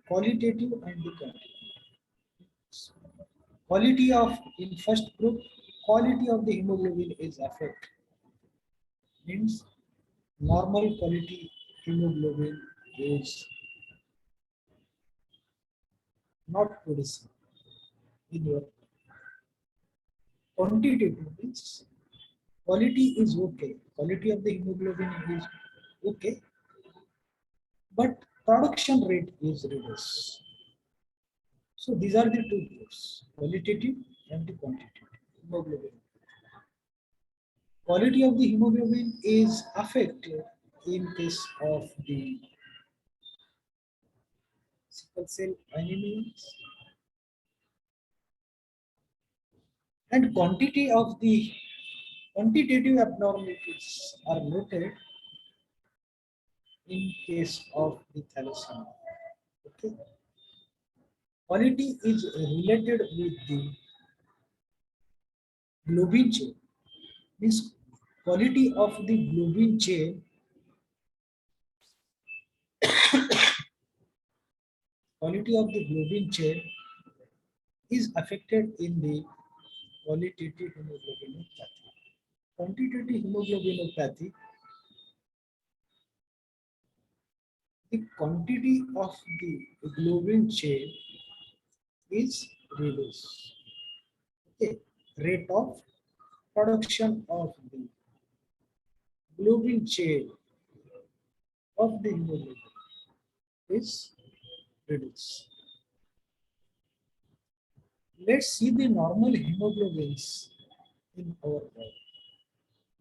qualitative and the quantitative. Quality of, in first group, quality of the hemoglobin is affected. Means normal quality hemoglobin is not producing in your quantitative means quality is okay. Quality of the hemoglobin is okay, but production rate is reduced. So these are the two groups, qualitative and the quantitative hemoglobin. Quality of the hemoglobin is affected in case of the sickle cell anemia, and quantity of the quantitative abnormalities are noted in case of the thalassemia. Okay. Quality is related with the globin chain. Means quality of the globin chain quality of the globin chain is affected in the qualitative hemoglobinopathy. Quantitative hemoglobinopathy, the quantity of the globin chain is reduced. Okay. Rate of production of the globin chain of the hemoglobin is reduced. Let's see the normal hemoglobins in our body.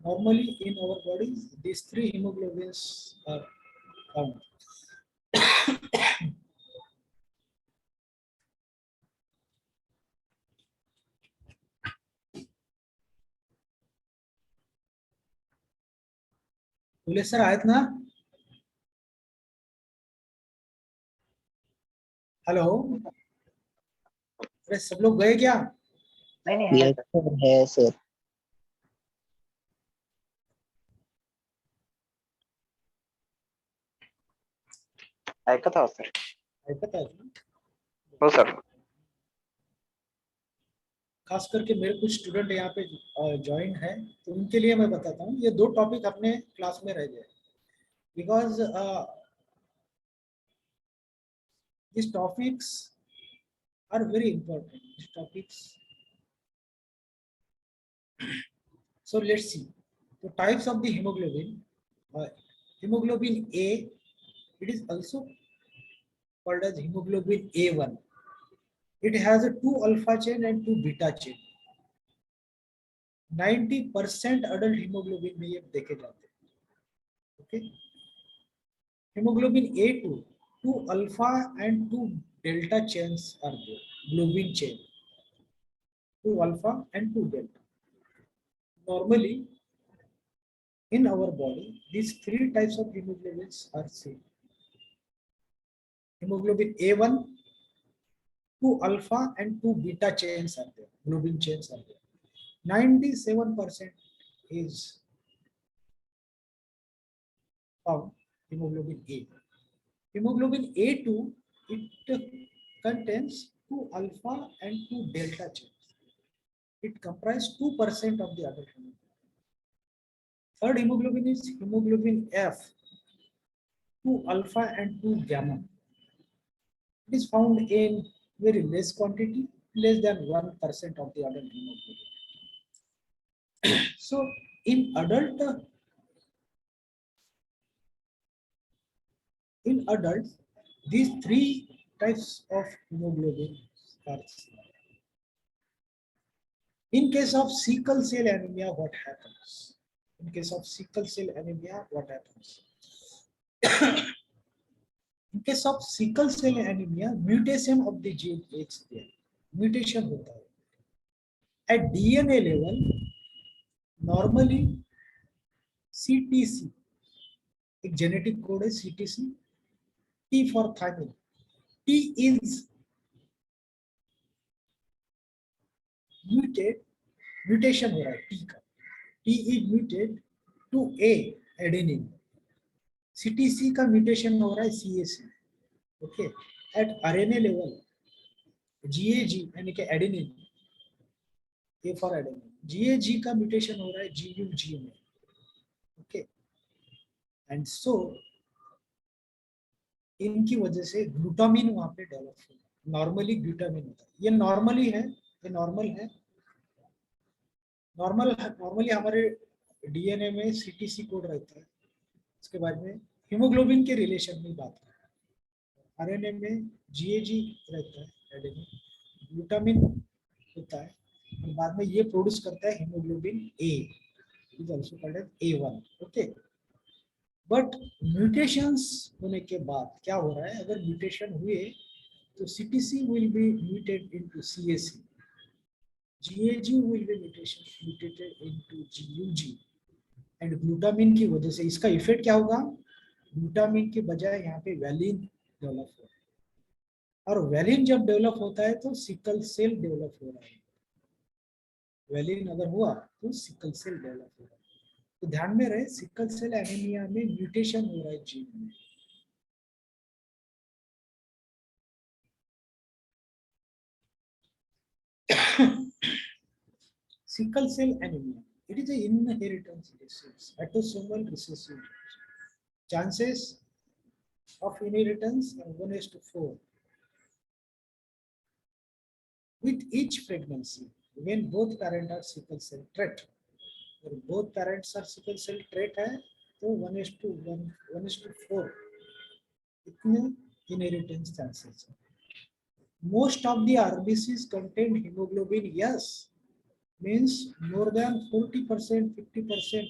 Normally in our bodies, these three hemoglobins are found. बोले sir आयत ना। Hello, अरे सब लोग गए क्या?
नहीं नहीं है
यस
सर।
सर, है सर।
ऐकत आहोत सर.
ऐकत आहेत ना?
हो सर.
खास करके मेरे कुछ स्टूडेंट यहाँ पे ज्वाइन है, तो उनके लिए मैं बताता हूँ, ये दो टॉपिक अपने क्लास में रह गए because these topics are very important. These topics. So let's see the types of the hemoglobin. Hemoglobin A, it is also called as hemoglobin A1. It has a 2 alpha chain and 2 beta chain. 90% adult hemoglobin में ये देखे जाते हैं. Okay. Hemoglobin A2, 2 alpha and 2 delta chains are there. Globin chain. 2 alpha and 2 delta. Normally, in our body, these three types of hemoglobins are seen. Hemoglobin A1, 2 alpha and 2 beta chains are there. Globin chains are there. 97% is found hemoglobin A. Hemoglobin A2, it contains 2 alpha and 2 delta chains. It comprises 2% of the adult hemoglobin. Third hemoglobin is hemoglobin F, 2 alpha and 2 gamma. It is found in very less quantity, less than 1% of the adult hemoglobin. So in adults, these three types of hemoglobin are seen. In case of sickle cell anemia, what happens? In case of sickle cell anemia, what happens? In case of sickle cell anemia, mutation of the gene is there. Mutation होता है. At DNA level, normally CTC, एक genetic code है CTC, T for thymine. T is mutation हो रहा है T का. T is mutate to A, adenine. CTC का mutation हो रहा है CAC. Okay. At RNA level, GAG यानी कि adenine, A for adenine. GAG का mutation हो रहा है GUG में. Okay. And so इनकी वजह से ग्लूटामिन वहां पे डेवलप होता है. नॉर्मली ग्लूटामिन होता है. ये नॉर्मली है, ये नॉर्मल है. नॉर्मली हमारे डीएनए में सीटीसी कोड रहता है. इसके बाद में हीमोग्लोबिन के रिलेशन में बात करें. आरएनए में जीएजी रहता है, एडेनिन. ग्लूटामिन होता है और बाद में ये प्रोड्यूस करता है haemoglobin A, is also called as A1. Okay. But mutations होने के बाद क्या हो रहा है? अगर म्यूटेशन हुए तो CTC will be muted into CAC, GAG will be mutated into GUG, and glutamine की वजह से इसका इफेक्ट क्या होगा? ग्लूटामिन के बजाय यहाँ पे वैलिन डेवलप हो रहा है, और वैलिन जब डेवलप होता है तो सिकल सेल डेवलप हो रहा है. वैलिन अगर हुआ तो सिकल सेल डेवलप हो रहा है. तो ध्यान में रहे, सिकल सेल एनीमिया में म्यूटेशन हो रहा है जीन में. Sickle cell anemia, it is an inheritance disease, autosomal recessive. Chances of inheritance are 1:4. With each pregnancy, when both parents are sickle cell trait, और both parents are sickle cell trait है तो 1:1, 1:4 इतने inheritance chances है. Most of the RBCs contain hemoglobin, yes, means more than 40%, 50%,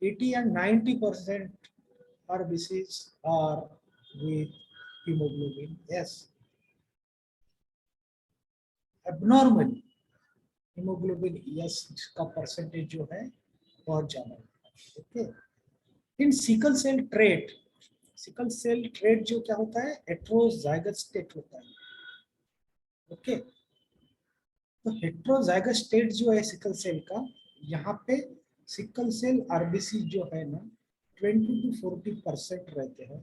80 and 90% RBCs are with hemoglobin S. Abnormally, hemoglobin S का percentage जो है बहुत ज्यादा है. Okay. In sickle cell trait जो क्या होता है, हेट्रोजाइगस स्टेट होता है। ओके, तो हेट्रोजाइगस स्टेट जो है सिकल सेल का, यहाँ पे सिकल सेल आरबीसी जो है ना 20 to 40% रहते हैं,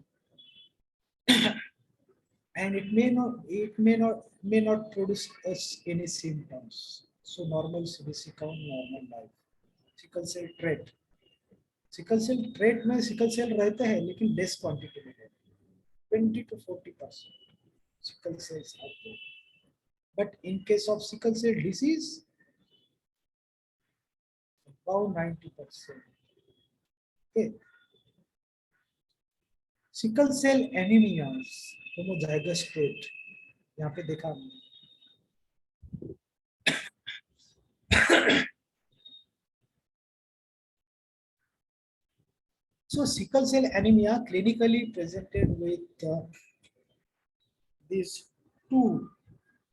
and it may not produce us any symptoms. So normal CBC count, normal life. Sickle cell trait में सिकल सेल रहते हैं लेकिन लेस क्वांटिटी में रहते हैं, 20 to 40% सिकल सेल्स आते हैं। But in case of sickle cell disease about 90%. Okay. Sickle cell anaemias homozygous state यहाँ पे देखा हमने। So sickle cell anemia clinically presented with these two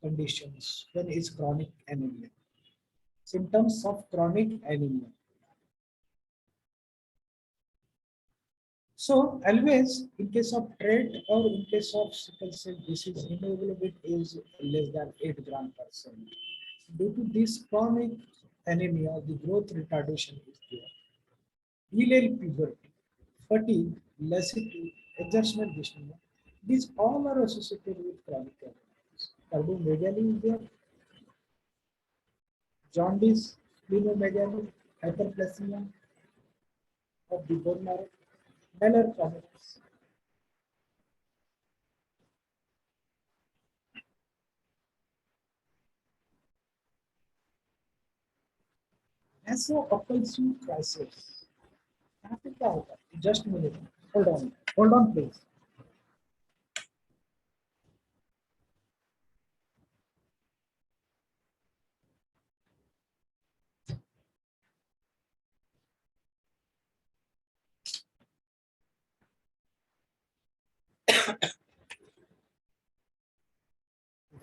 conditions. One is chronic anemia. Symptoms of chronic anemia. So always in case of TREAT or in case of sickle cell disease, hemoglobin is less than 8 gram%. Due to this chronic anemia, the growth retardation is there. Ileal puberty, fatigue, lassitude, exertional dyspnea, these all are associated with chronic anemia. Cardiomegaly is there, jaundice, splenomegaly, hyperplasia of the bone marrow, Meller chronicus. Vaso-occlusive crisis. यहाँ पे क्या होगा? Just a minute. Hold on, please.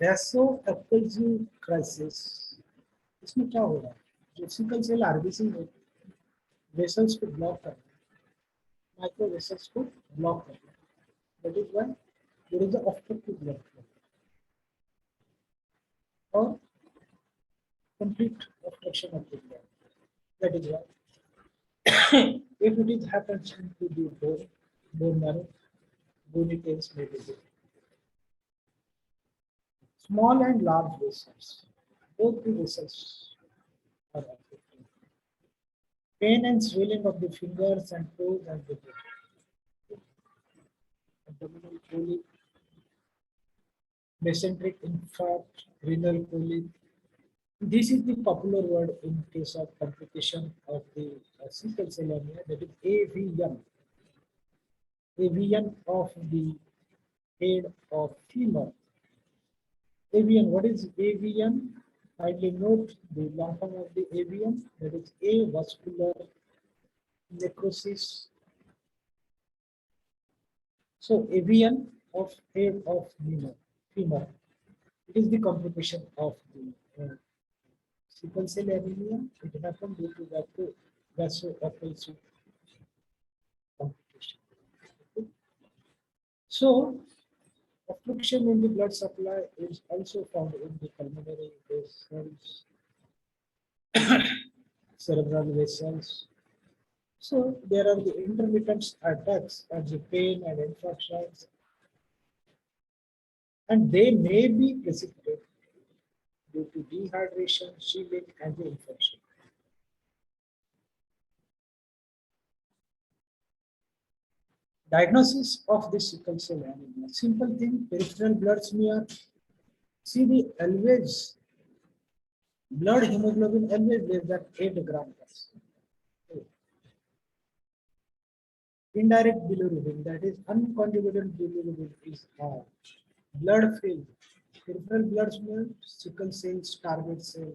Vaso-occlusive crisis. इसमें क्या हो रहा है? जो सिकल सेल आरबीसी है, वेसल्स को ब्लॉक कर रहा है, माइक्रो वेसल्स को ब्लॉक कर रहा है। That is why there is an obstructive blood flow or complete obstruction of the blood. That is why if it is happens to the bone marrow, bony pains may be there. Small and large vessels, both the vessels are affected. Pain and swelling of the fingers and toes and the body. Abdominal colic, mesenteric infarct, renal colic. This is the popular word in case of complication of the sickle cell anemia, that is AVM. AVM of the head of femur. AVM, what is AVM? Kindly note the long form of the AVM, that is avascular necrosis. So AVM of head of femur. It is the complication of the sickle cell anemia. It happens due to vaso-occlusive complication. Okay. So obstruction in the blood supply is also found in the pulmonary vessels, cerebral vessels. So there are the intermittent attacks of the pain and infarctions, and they may be precipitated due to dehydration, shielding, and the infection. Diagnosis of the sickle cell anemia. Simple thing, peripheral blood smear. See the always blood hemoglobin always less than 8 gram%. Indirect bilirubin, that is unconjugated bilirubin, is high. Blood film, peripheral blood smear, sickle cells, target cell,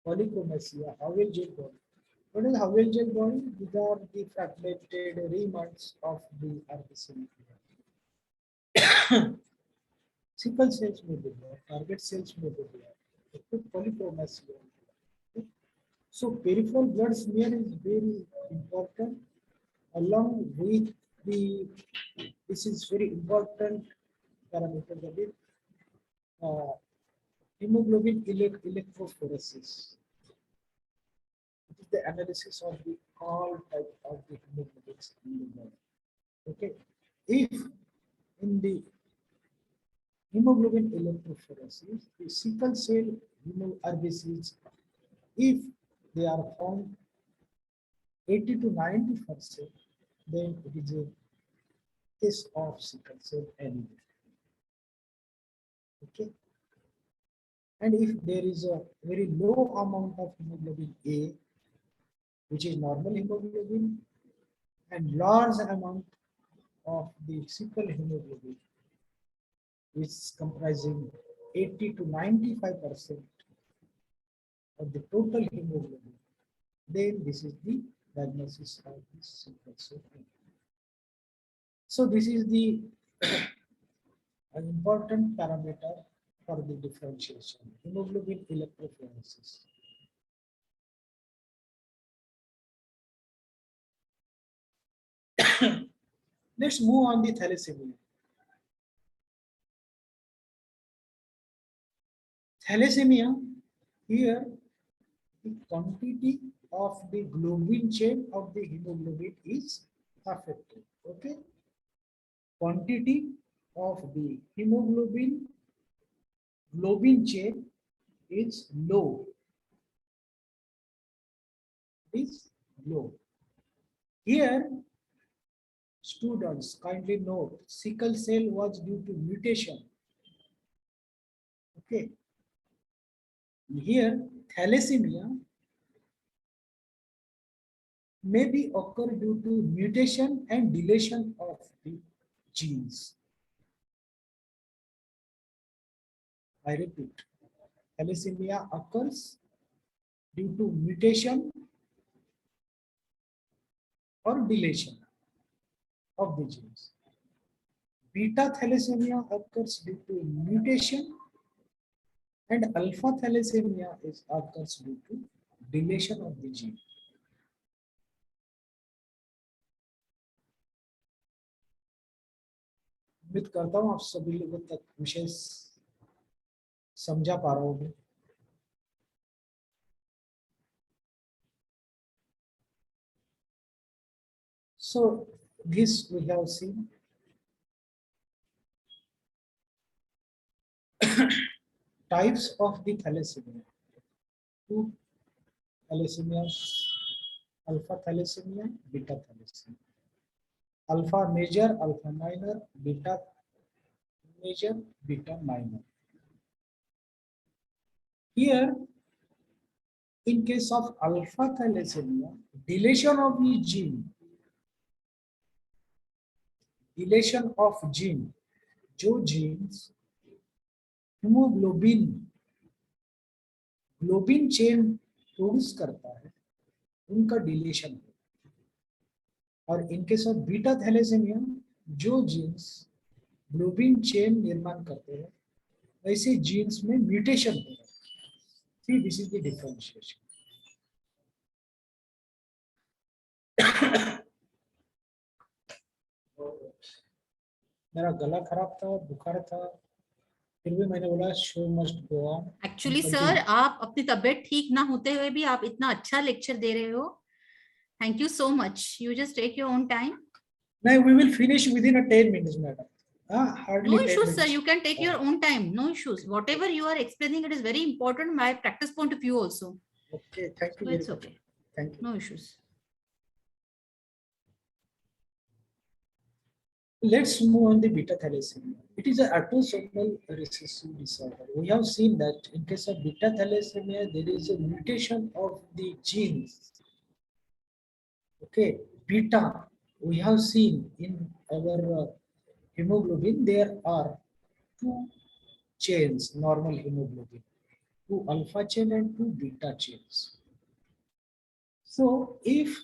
polychromasia, Howell gel body. What is Howell gel body? These are the fragmented remnants of the RBC. Sickle cells may be there, target cells may be there, polychromasia. So peripheral blood smear is very important. along with the, this is very important parameter, that is hemoglobin electrophoresis. It is the analysis of the all type of the hemoglobins in the body. Okay, if in the hemoglobin electrophoresis, the sickle cell RBCs, if they are found 80 to 90%, then it is a case of sickle cell anemia. Okay, and if there is a very low amount of hemoglobin A, which is normal hemoglobin, and large amount of the sickle hemoglobin, which is comprising 80 to 95% of the total hemoglobin, then this is the diagnosis of the sickle cell anemia. So this is the an important parameter for the differentiation, hemoglobin electrophoresis. Let's move on the thalassemia. Thalassemia, here the quantity of the globin chain of the hemoglobin is affected. Okay, quantity of the globin chain is low. Is low. Here, students kindly note, sickle cell was due to mutation. Okay. Here, thalassemia may be occur due to mutation and deletion of the genes. I repeat, thalassemia occurs due to mutation or deletion of the genes. Beta thalassemia occurs due to mutation, and alpha thalassemia occurs due to deletion of the gene. उम्मीद करता हूं आप सभी लोगों तक विषय समझा पा रहा हूं. So this we have seen types of the thalassemia. Two thalassemias, alpha thalassemia, beta thalassemia. Alpha major, alpha minor, beta major, beta minor. Here, in case of alpha thalassemia, deletion of the gene, जो genes globin chain produce करता है, उनका deletion है. और in case of beta thalassaemia, जो genes globin chain निर्माण करते हैं, वैसे जीन्स में म्यूटेशन हो रहा है. See, this is the differentiation. मेरा गला खराब था, बुखार था, फिर भी मैंने बोला show must go on.
Actually sir, आप अपनी तबीयत ठीक ना होते हुए भी आप इतना अच्छा लेक्चर दे रहे हो. Thank you so much. You just take your own time.
No, we will finish within a 10 minutes, madam. Hardly
No
10
issues,
minutes.
sir. You can take your own time. No issues. Whatever you are explaining, it is very important. My practice point of view also.
Okay, thank you.
So
very
it's
much.
okay.
Thank you.
No issues.
Let's move on the beta thalassemia. It is an autosomal recessive disorder. We have seen that in case of beta thalassemia, there is a mutation of the genes. Okay, beta, we have seen in our hemoglobin, there are two chains, normal hemoglobin, two alpha chain and two beta chains. So if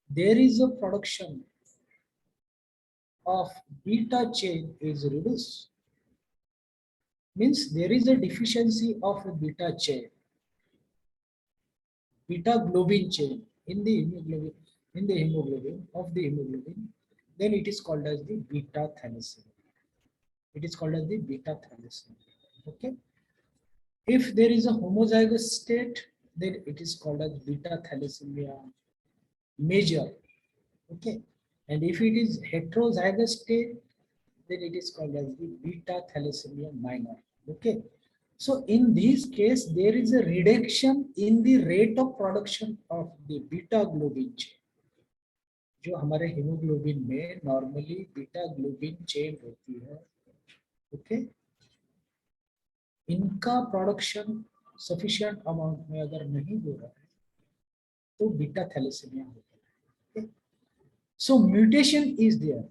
there is a production of beta chain is reduced, means there is a deficiency of a beta chain, beta globin chain in the hemoglobin. in the hemoglobin, then it is called as the beta thalassemia. It is called as the beta thalassemia. Okay. If there is a homozygous state, then it is called as beta thalassemia major. Okay. And if it is heterozygous state, then it is called as the beta thalassemia minor. Okay. So in this case, there is a reduction in the rate of production of the beta globin chain. जो हमारे hemoglobin में normally beta globin chain होती है, okay? इनका production sufficient amount में अगर नहीं हो रहा है, तो beta thalassemia होता है. Okay? So mutation is there.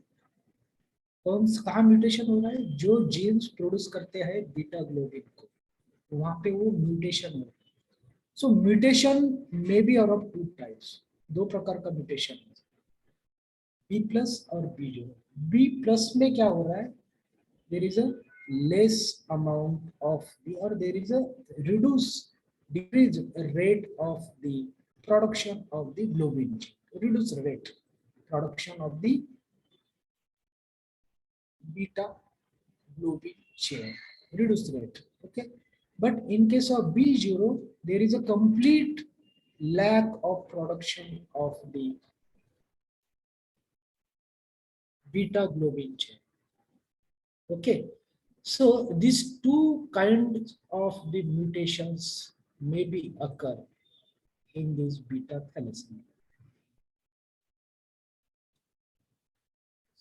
कौन कहाँ म्यूटेशन हो रहा है? जो जीन्स प्रोड्यूस करते हैं बीटा ग्लोबिन को, वहां पे वो म्यूटेशन हो रहा है. So mutation may be of two types. दो प्रकार का म्यूटेशन है, बी प्लस और बी जो. बी प्लस में क्या हो रहा है? There is a less amount of the और there is a decrease rate of the production of the globin, reduce rate production of the beta globin chain, reduced rate. Okay, but in case of B0, there is a complete lack of production of the beta globin chain. Okay, so these two kinds of the mutations may be occur in this beta thalassemia.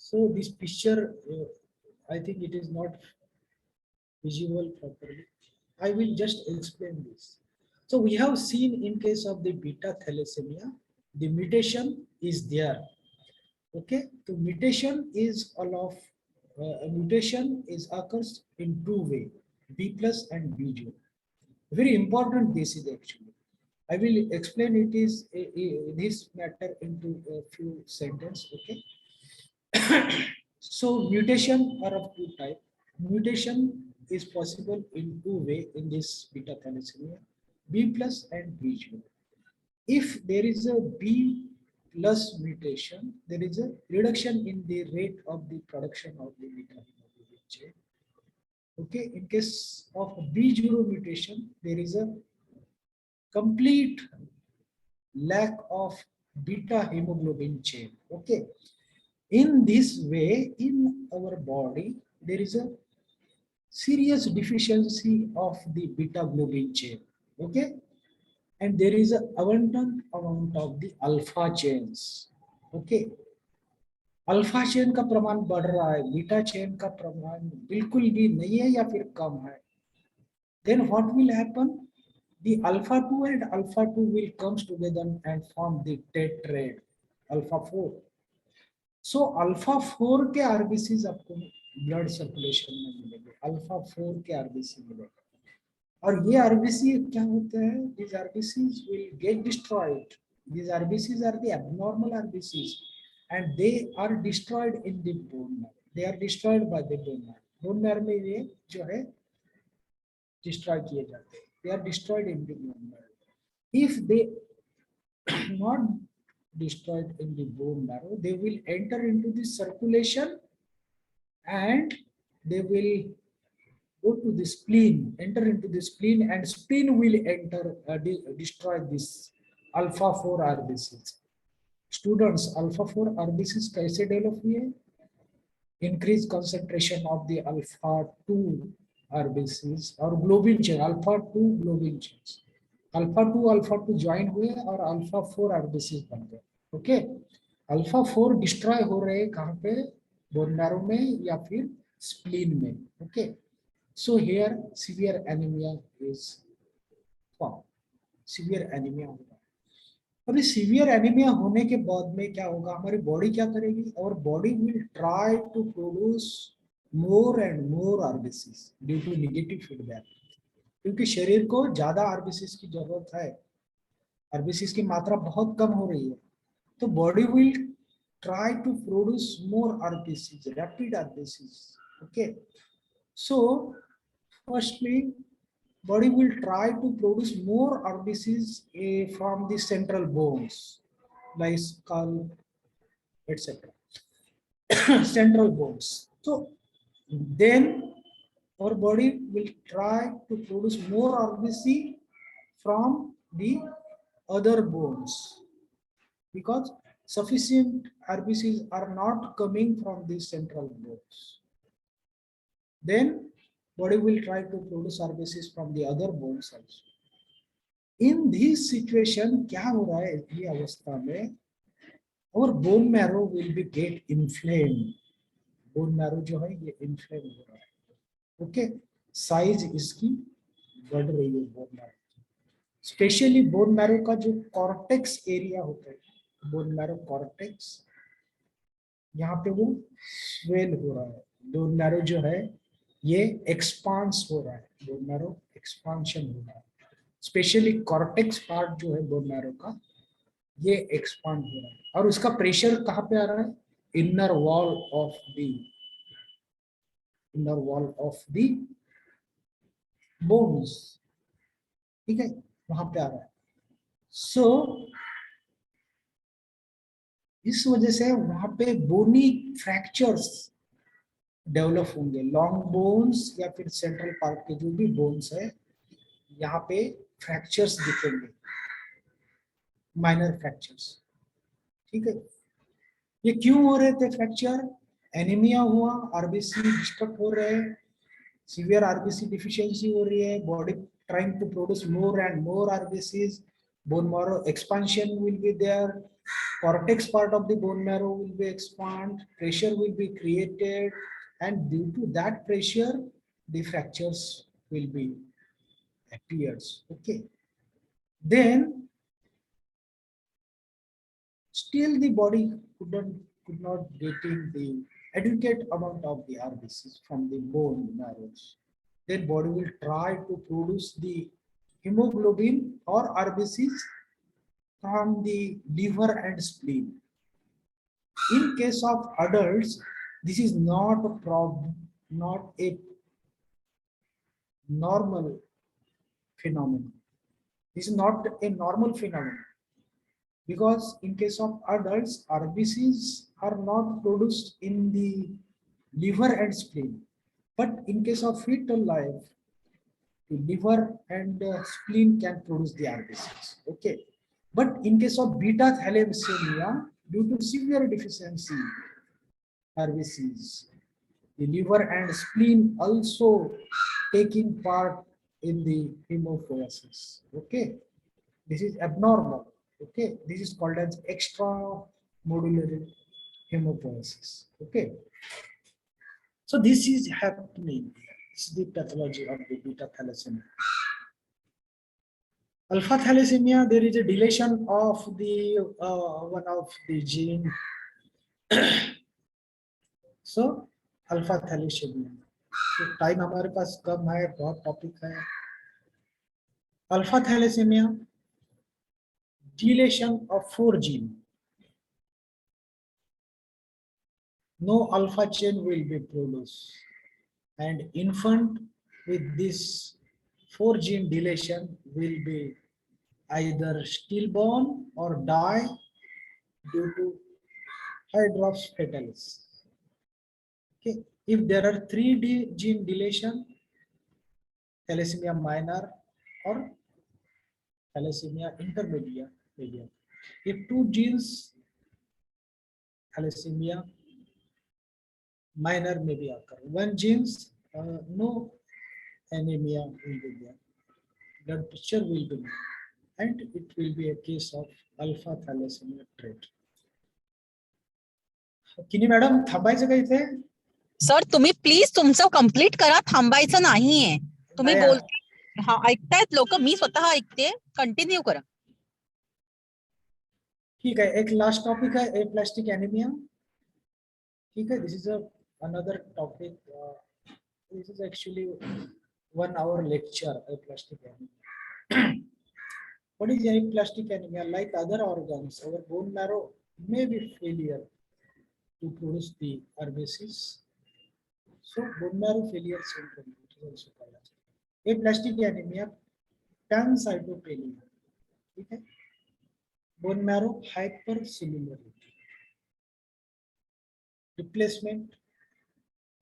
So this picture, I think it is not visible properly. I will just explain this. So we have seen in case of the beta thalassemia, the mutation is there. Okay, the mutation is all of mutation is occurs in two way, B plus and B0. Very important this is actually. I will explain it is this matter into a few sentences. Okay. So mutation are of two types. Mutation is possible in two ways in this beta thalassemia, B plus and B0. If there is a B plus mutation, there is a reduction in the rate of the production of the beta hemoglobin chain. Okay, in case of B0 mutation, there is a complete lack of beta hemoglobin chain. Okay. In this way, in our body, there is a serious deficiency of the beta globin chain. Okay, and there is an abundant amount of the alpha chains. Okay, alpha chain का प्रमाण बढ़ रहा है, beta chain का प्रमाण बिल्कुल भी नहीं है या फिर कम है. Then what will happen? The alpha 2 and alpha 2 will come together and form the tetrad alpha 4. So alpha 4 के आरबीसीज आपको ब्लड सर्कुलेशन में मिलेंगे, अल्फा 4 के आरबीसी मिलेगा. और ये आरबीसी क्या होते हैं? these RBCs will get destroyed. These RBCs are the abnormal RBCs and they are destroyed in the bone marrow. They are destroyed by the bone marrow. Bone marrow में ये जो है destroy किए जाते हैं. They are destroyed in the bone marrow. If they not destroyed in the bone marrow, they will enter into the circulation and they will go to the spleen, enter into the spleen, and spleen will enter destroy this alpha 4 RBCs. Students, alpha 4 RBCs कैसे develop हुए? Increased concentration of the alpha 2 RBCs और globin chain, alpha 2 globin chains. Alpha 2 join हुए और alpha 4 RBC बन गए. Okay, alpha 4 destroy हो रहे हैं कहाँ पे? बोन मैरो में या फिर स्प्लीन में. Okay, so here severe anaemia is form. Severe anaemia होगा. अभी सीवियर एनीमिया होने के बाद में क्या होगा? हमारी बॉडी क्या करेगी? और body will try to produce more and more RBC due to negative feedback. क्योंकि शरीर को ज्यादा आरबीसीस की जरूरत है, आरबीसीस की मात्रा बहुत कम हो रही है, तो body will try to produce more RBCs, rapid RBCs. Okay, so firstly body will try to produce more RBCs from the central bones. like skull, etc. Central bones. So then our body will try to produce more RBC from the other bones because sufficient RBCs are not coming from these central bones. Then body will try to produce RBCs from the other bones also. In this situation, क्या हो रहा है ये अवस्था में our bone marrow will be get inflamed. Bone marrow जो है ये inflame हो रहा है. Okay, size इसकी बढ़ रही है bone marrow. Specially bone marrow का जो कॉर्टेक्स एरिया होता है, बोन मैरो कॉर्टेक्स, यहाँ पे वो स्वेल हो रहा है. बोन मैरो जो है ये एक्सपांस हो रहा है, बोन मैरो एक्सपांशन हो रहा है. स्पेशली कॉर्टेक्स पार्ट जो है बोन मैरो का ये एक्सपांड हो रहा है और उसका प्रेशर कहाँ पे आ रहा है? Inner wall of the bones. ठीक है, वहां पे आ रहा है. सो इस वजह से वहां पे बोनी फ्रैक्चर्स डेवलप होंगे. लॉन्ग बोन्स या फिर सेंट्रल पार्ट के जो भी बोन्स है यहाँ पे फ्रैक्चर्स दिखेंगे, माइनर फ्रैक्चर्स. ठीक है, ये क्यों हो रहे थे फ्रैक्चर? एनीमिया हुआ, आरबीसी डिस्टर्ब हो रहे हैं, सीवियर आरबीसी डिफिशियंसी हो रही है, body trying to produce more and more RBCs, bone marrow expansion will be there, cortex part of the bone marrow will be expand, pressure will be created, and due to that pressure, the fractures will be appears. Okay, then still the body could not getting the adequate amount of the RBCs from the bone marrows. Then body will try to produce the hemoglobin or RBCs from the liver and spleen. In case of adults, this is not a problem, not a normal phenomenon. This is not a normal phenomenon because in case of adults, RBCs are not produced in the liver and spleen. But in case of fetal life, the liver and spleen can produce the RBCs. Okay. But in case of beta thalassemia, due to severe deficiency RBCs, the liver and spleen also taking part in the hemophilia. Okay. This is abnormal. Okay. This is called as extramedullary hemophilia. Okay. So this is happening. This is the pathology of the beta thalassemia. Alpha thalassemia, there is a deletion of the one of the gene. So alpha thalassemia. So time हमारे पास कम है, बहुत topic है. Alpha thalassemia, deletion of 4 gene. No alpha chain will be produced, and infant with this 4 gene deletion will be either stillborn or die due to hydrops fetalis. Okay, if there are 3 gene deletion, thalassemia minor or thalassemia intermediate. If 2 genes, thalassemia minor may be occur. 1 genes, no anemia will be there. Blood pressure will be there, and it will be a case of alpha thalassemia trait. किनी madam थांबायचं का इथे?
Sir तुम्ही please तुमचं complete करा, थांबायचं नाहीये. तुम्ही
नाही,
बोलताय, हा ऐकतायत लोक, मी स्वतः ऐकते. कंटिन्यू करा.
ठीक है, एक लास्ट टॉपिक है एप्लास्टिक एनीमिया. ठीक है, this is another topic. This is actually 1 hour lecture. Aplastic anemia. What is aplastic anemia? Like other organs, our bone marrow may be failure to produce the RBCs. So bone marrow failure syndrome, it is also called as aplastic anemia, pancytopenia. Okay, bone marrow hypercellularity, replacement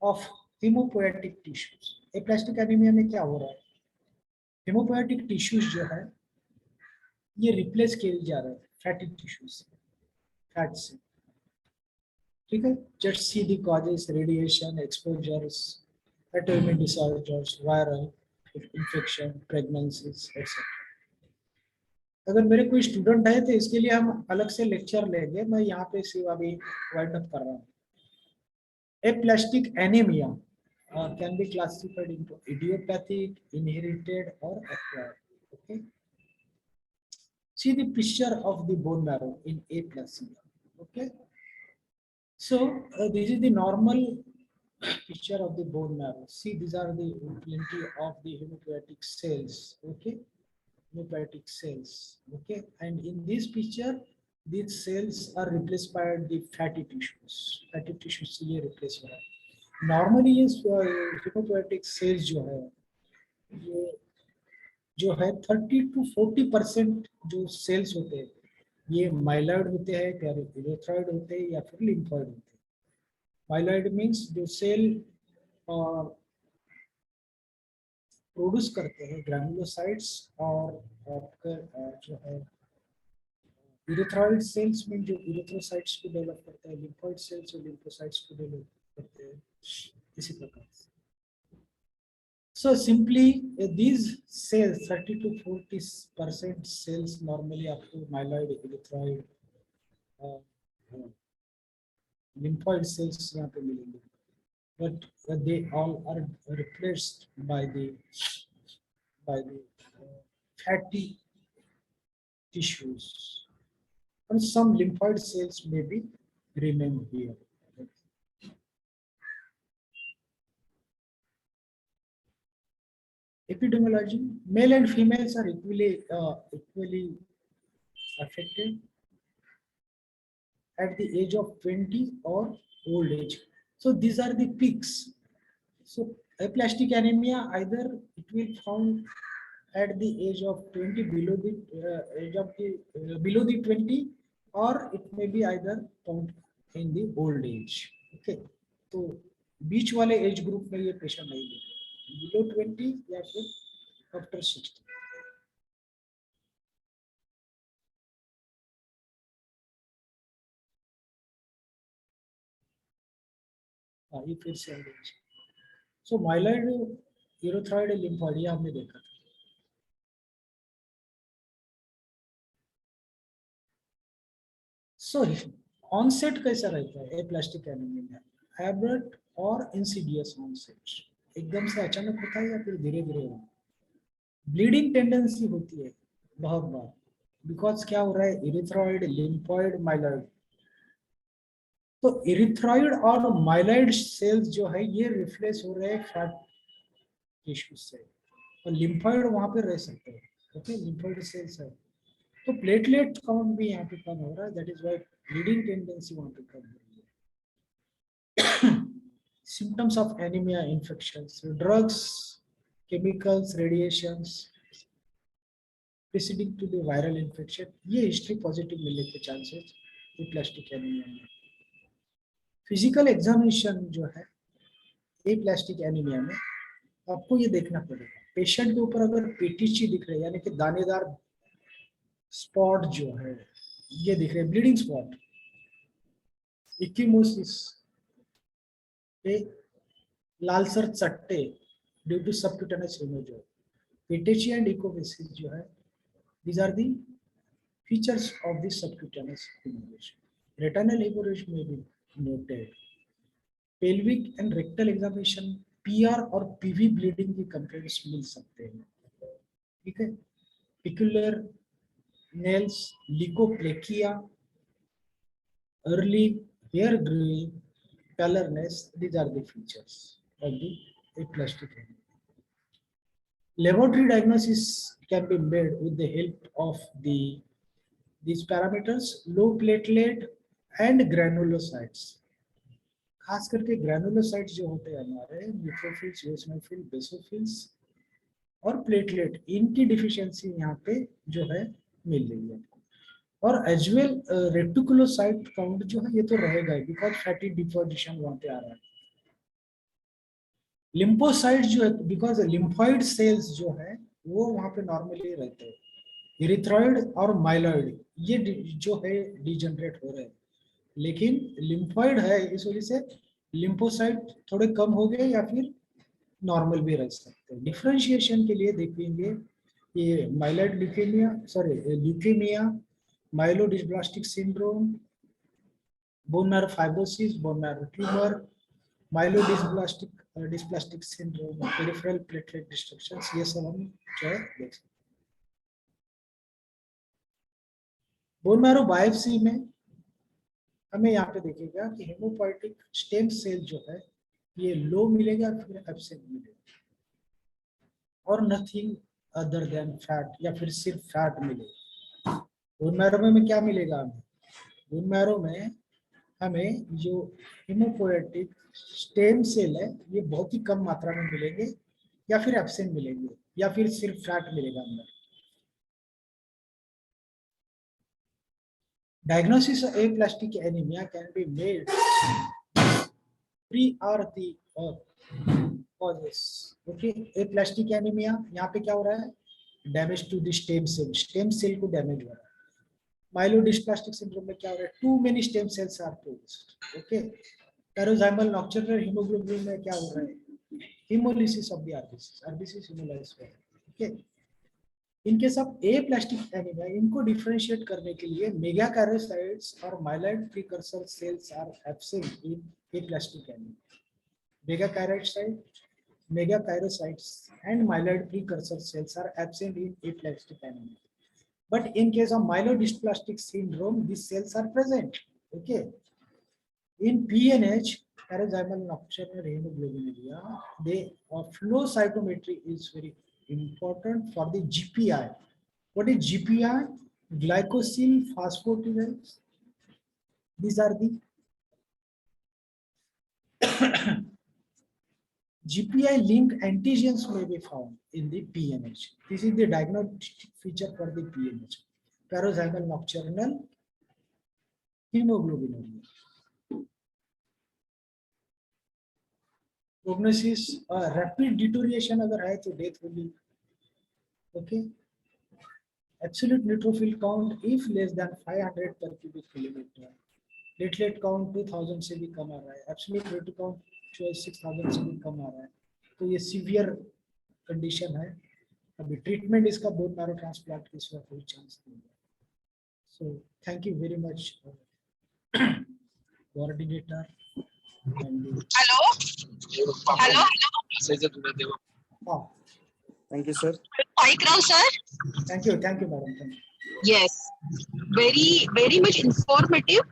of hemopoietic tissues. aplastic anemia में क्या हो रहा है, hemopoietic tissues जो है ये replace किए जा रहे हैं फैटी टिश्यूज से, फैट से, ठीक है. Just see the causes, radiation exposures, autoimmune disorders, viral infection, pregnancies etcetera. अगर मेरे कोई स्टूडेंट है तो इसके लिए हम अलग से लेक्चर लेंगे, मैं यहाँ पे सिर्फ अभी वाइंड अप कर रहा हूँ. aplastic anemia can be classified into idiopathic, inherited or acquired. Okay. See the picture of the bone marrow in aplasia. Okay. So this is the normal picture of the bone marrow. See, these are the plenty of the hemopoietic cells. Okay, hemopoietic cells. Okay, and in this picture, these cells are replaced by the fatty tissues. Fatty tissues से ये replace हो रहा है. Normally ये hemopoietic cells जो है 30 to 40% जो cells होते हैं ये माइलॉइड होते हैं, इरेथ्रॉइड होते हैं या फिर लिम्फॉइड होते हैं. माइलॉइड मीन्स जो सेल प्रोड्यूस करते हैं ग्रैनुलोसाइट्स, और जो है इरेथ्रॉइड सेल्स में जो इरेथ्रोसाइट्स को डेवलप करते हैं, लिम्फॉइड सेल्स जो लिम्फोसाइट्स को डेवलप करते हैं, इसी प्रकार से. So simply these cells 30 to 40% cells normally up to myeloid, erythroid, lymphoid cells यहाँ पे मिलेंगे, but they all are replaced by the fatty tissues, and some lymphoid cells may be remain here. Epidemiology: male and females are equally affected at the age of 20 or old age. So these are the peaks. So aplastic anemia, either it will found at the age of 20, below the age of the below the 20, or it may be either found in the old age. Okay, तो बीच वाले age group में ये patient नहीं है, below 20 या फिर after 60. ये फिर से सो माइलॉइड, यूरोथ्राइड, लिम्फॉइड ये हमने देखा था. सो ऑनसेट कैसा रहता है एप्लास्टिक एनीमिया में, एब्रप्ट और इंसिडियस ऑनसेट, एकदम से अचानक होता है या फिर धीरे धीरे होता है. ब्लीडिंग टेंडेंसी होती है बहुत बार, बिकॉज क्या हो रहा है, इरिथ्रॉइड, लिम्फॉइड, माइलॉइड. तो इरिथ्रॉइड और माइलॉइड सेल्स जो है ये रिफ्लेस हो रहे हैं फैट टिश्यू से, और लिम्फॉइड वहां पे रह सकते हैं. ओके, लिम्फॉइड सेल्स है तो प्लेटलेट काउंट भी यहाँ पे कम हो रहा है, that is why bleeding tendency वहां पे कम हो रही है. Symptoms of anaemia: infections, drugs, chemicals, radiations preceding to the viral infection. ये हिस्ट्री पॉजिटिव मिलने के चांसेस एप्लास्टिक एनीमिया में. फिजिकल एग्जामिनेशन जो है एप्लास्टिक एनीमिया में आपको ये देखना पड़ेगा, पेशेंट के ऊपर अगर पेटिची दिख रही है यानी कि दानेदार स्पॉट जो है ये दिख रहे हैं, ब्लीडिंग स्पॉट, इक्विमोसिस, लालसर चट्टे due to subcutaneous haemorrhage, petechiae and ecchymosis जो है, these are the features of the subcutaneous hemorrhage. Retinal hemorrhage may be noted. Pelvic and rectal examination PR और PV bleeding की complaints मिल सकते हैं. ठीक है, peculiar nails, leukoplakia, early hair growing, pallorness, these are the features of the aplastic anemia. Laboratory diagnosis can be made with the help of these parameters: low platelet and granulocytes. खास करके granulocytes जो होते हैं हमारे, neutrophils, eosinophil, basophils और platelet, इनकी deficiency यहाँ पे जो है मिल रही है. और एज वेल रेटिकुलोसाइट काउंट जो है ये तो रहेगा बिकॉज फैटी डिपोजिशन वहां पे आ रहा है। लिम्फोसाइट जो है बिकॉज लिम्फोइड सेल्स जो है वो वहां पे नॉर्मली रहते हैं। इरिथ्रॉइड और माइलॉइड ये जो है डिजनरेट हो रहे हैं, लेकिन लिम्फोइड है इस वजह से लिम्फोसाइट थोड़े कम हो गए या फिर नॉर्मल भी रह सकते हैं। डिफरेंशिएशन के लिए देखेंगे ये myeloid leukaemia leukaemia, myelodysplastic syndrome, bone marrow fibrosis, bone marrow tumour, myelodysplastic syndrome, peripheral platelet destruction, ये सब हम जो है देख सकते हैं। बोन मैरो बायोप्सी में हमें यहाँ पे देखेगा कि हेमोपोइटिक स्टेम सेल जो है ये लो मिलेगा फिर एब्सेंट मिलेगा और नथिंग अदर देन फैट या फिर सिर्फ फैट मिलेगा। बोन मैरो में क्या मिलेगा हमें? बोन मैरो में हमें जो हेमोपोइटिक स्टेम सेल है ये बहुत ही कम मात्रा में मिलेंगे या फिर एब्सेंट मिलेंगे या फिर सिर्फ फैट मिलेगा अंदर। Diagnosis of aplastic anemia can be made pre or the causes. Okay, aplastic anemia यहाँ पे क्या हो रहा है? Damage to the stem cell को damage हो रहा है। Myelodysplastic syndrome में क्या हो रहा है? Too many stem cells are produced. Okay, paroxysmal nocturnal hemoglobin में क्या हो रहा है? Hemolysis of the RBCs hemolysis हो रहा है। Okay. In case of aplastic anemia, इनको differentiate करने के लिए megakaryocytes और myeloid precursor cells are absent in aplastic anemia. Megakaryocytes and myeloid precursor cells are absent in aplastic anemia. But in case of myelodysplastic syndrome, these cells are present. Okay. In PNH, paroxysmal nocturnal hemoglobinuria, the flow cytometry is very important for the GPI. What is GPI? Glycosyl phosphatidylase. These are the GPI linked antigens may be found in the PNH. This is the diagnostic feature for the PNH. Paroxysmal nocturnal hemoglobinuria. Prognosis, rapid deterioration अगर है तो death होगी. Okay. Absolute neutrophil count if less than 500 per cubic millimeter. Platelet count 2000 से भी कम आ रहा है. Absolute platelet count 6000 से भी कम आ रहा है. तो ये severe condition है. अभी treatment इसका bone marrow transplant की इसमें कोई chance नहीं है. So thank you very much, coordinator.
Hello.
Oh,
Thank you, sir.
Paikrao, sir.
thank you, madam. Thank you.
Yes, very much informative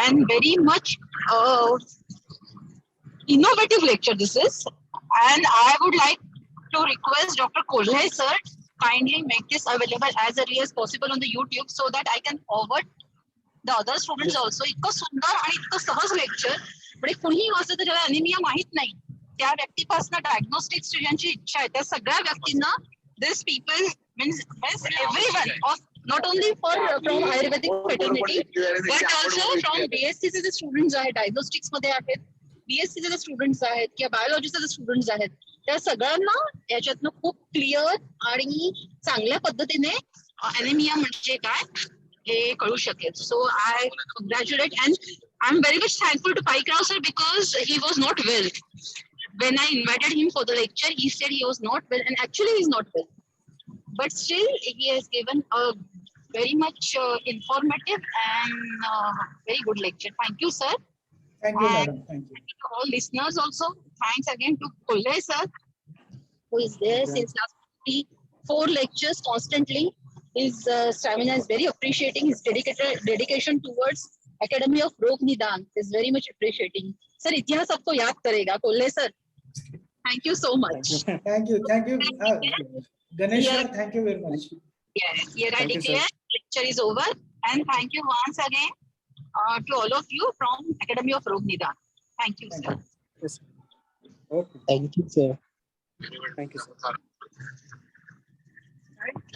and very much innovative lecture this is. And I would like to request Dr. Kolhe sir kindly make this available as early as possible on the YouTube so that I can forward the other students also. इतकं सुंदर आणि इतकं सहज lecture, पण कुणीही वाचलं तर ज्याला अनिमिया माहित नाही त्या व्यक्तीपासून डायग्नोस्टिक्स ज्यांची इच्छा आहे त्या सगळ्या व्यक्तींना this people means everyone of not only from Ayurvedic fraternity but also from BSc चे जे स्टुडंट्स आहेत, डायग्नोस्टिक्स मध्ये आहेत, BSc चे जे स्टुडंट्स आहेत किंवा बायोलॉजीचे जे स्टुडंट्स आहेत, त्या सगळ्यांना याच्यातनं खूप क्लिअर आणि चांगल्या पद्धतीने अॅनेमिया म्हणजे काय हे कळू शकेल. So I congratulate and I'm very much thankful to Paikrao sir because he was not well. When I invited him for the lecture, he said he was not well and actually he is not well. But still he has given a very much informative and very good lecture. Thank you sir.
Thank you,
And
madam. Thank you.
to all listeners also. Thanks again to Kolhe sir who is there since last 4 lectures constantly. His stamina is very appreciating. His dedication towards Academy of Rog Nidan is very much appreciating. Sir, इतिहास आपको याद करेगा. Kolhe sir, thank you so much.
Thank you. Ganesh sir, thank you very much.
Yes, here I
Thank you, sir.
declare lecture is over and thank you once again to all of you from Academy of Rog Nidan. Thank you,
Thank
sir.
you.
Yes. Okay.
Thank you, sir.
Thank you, sir.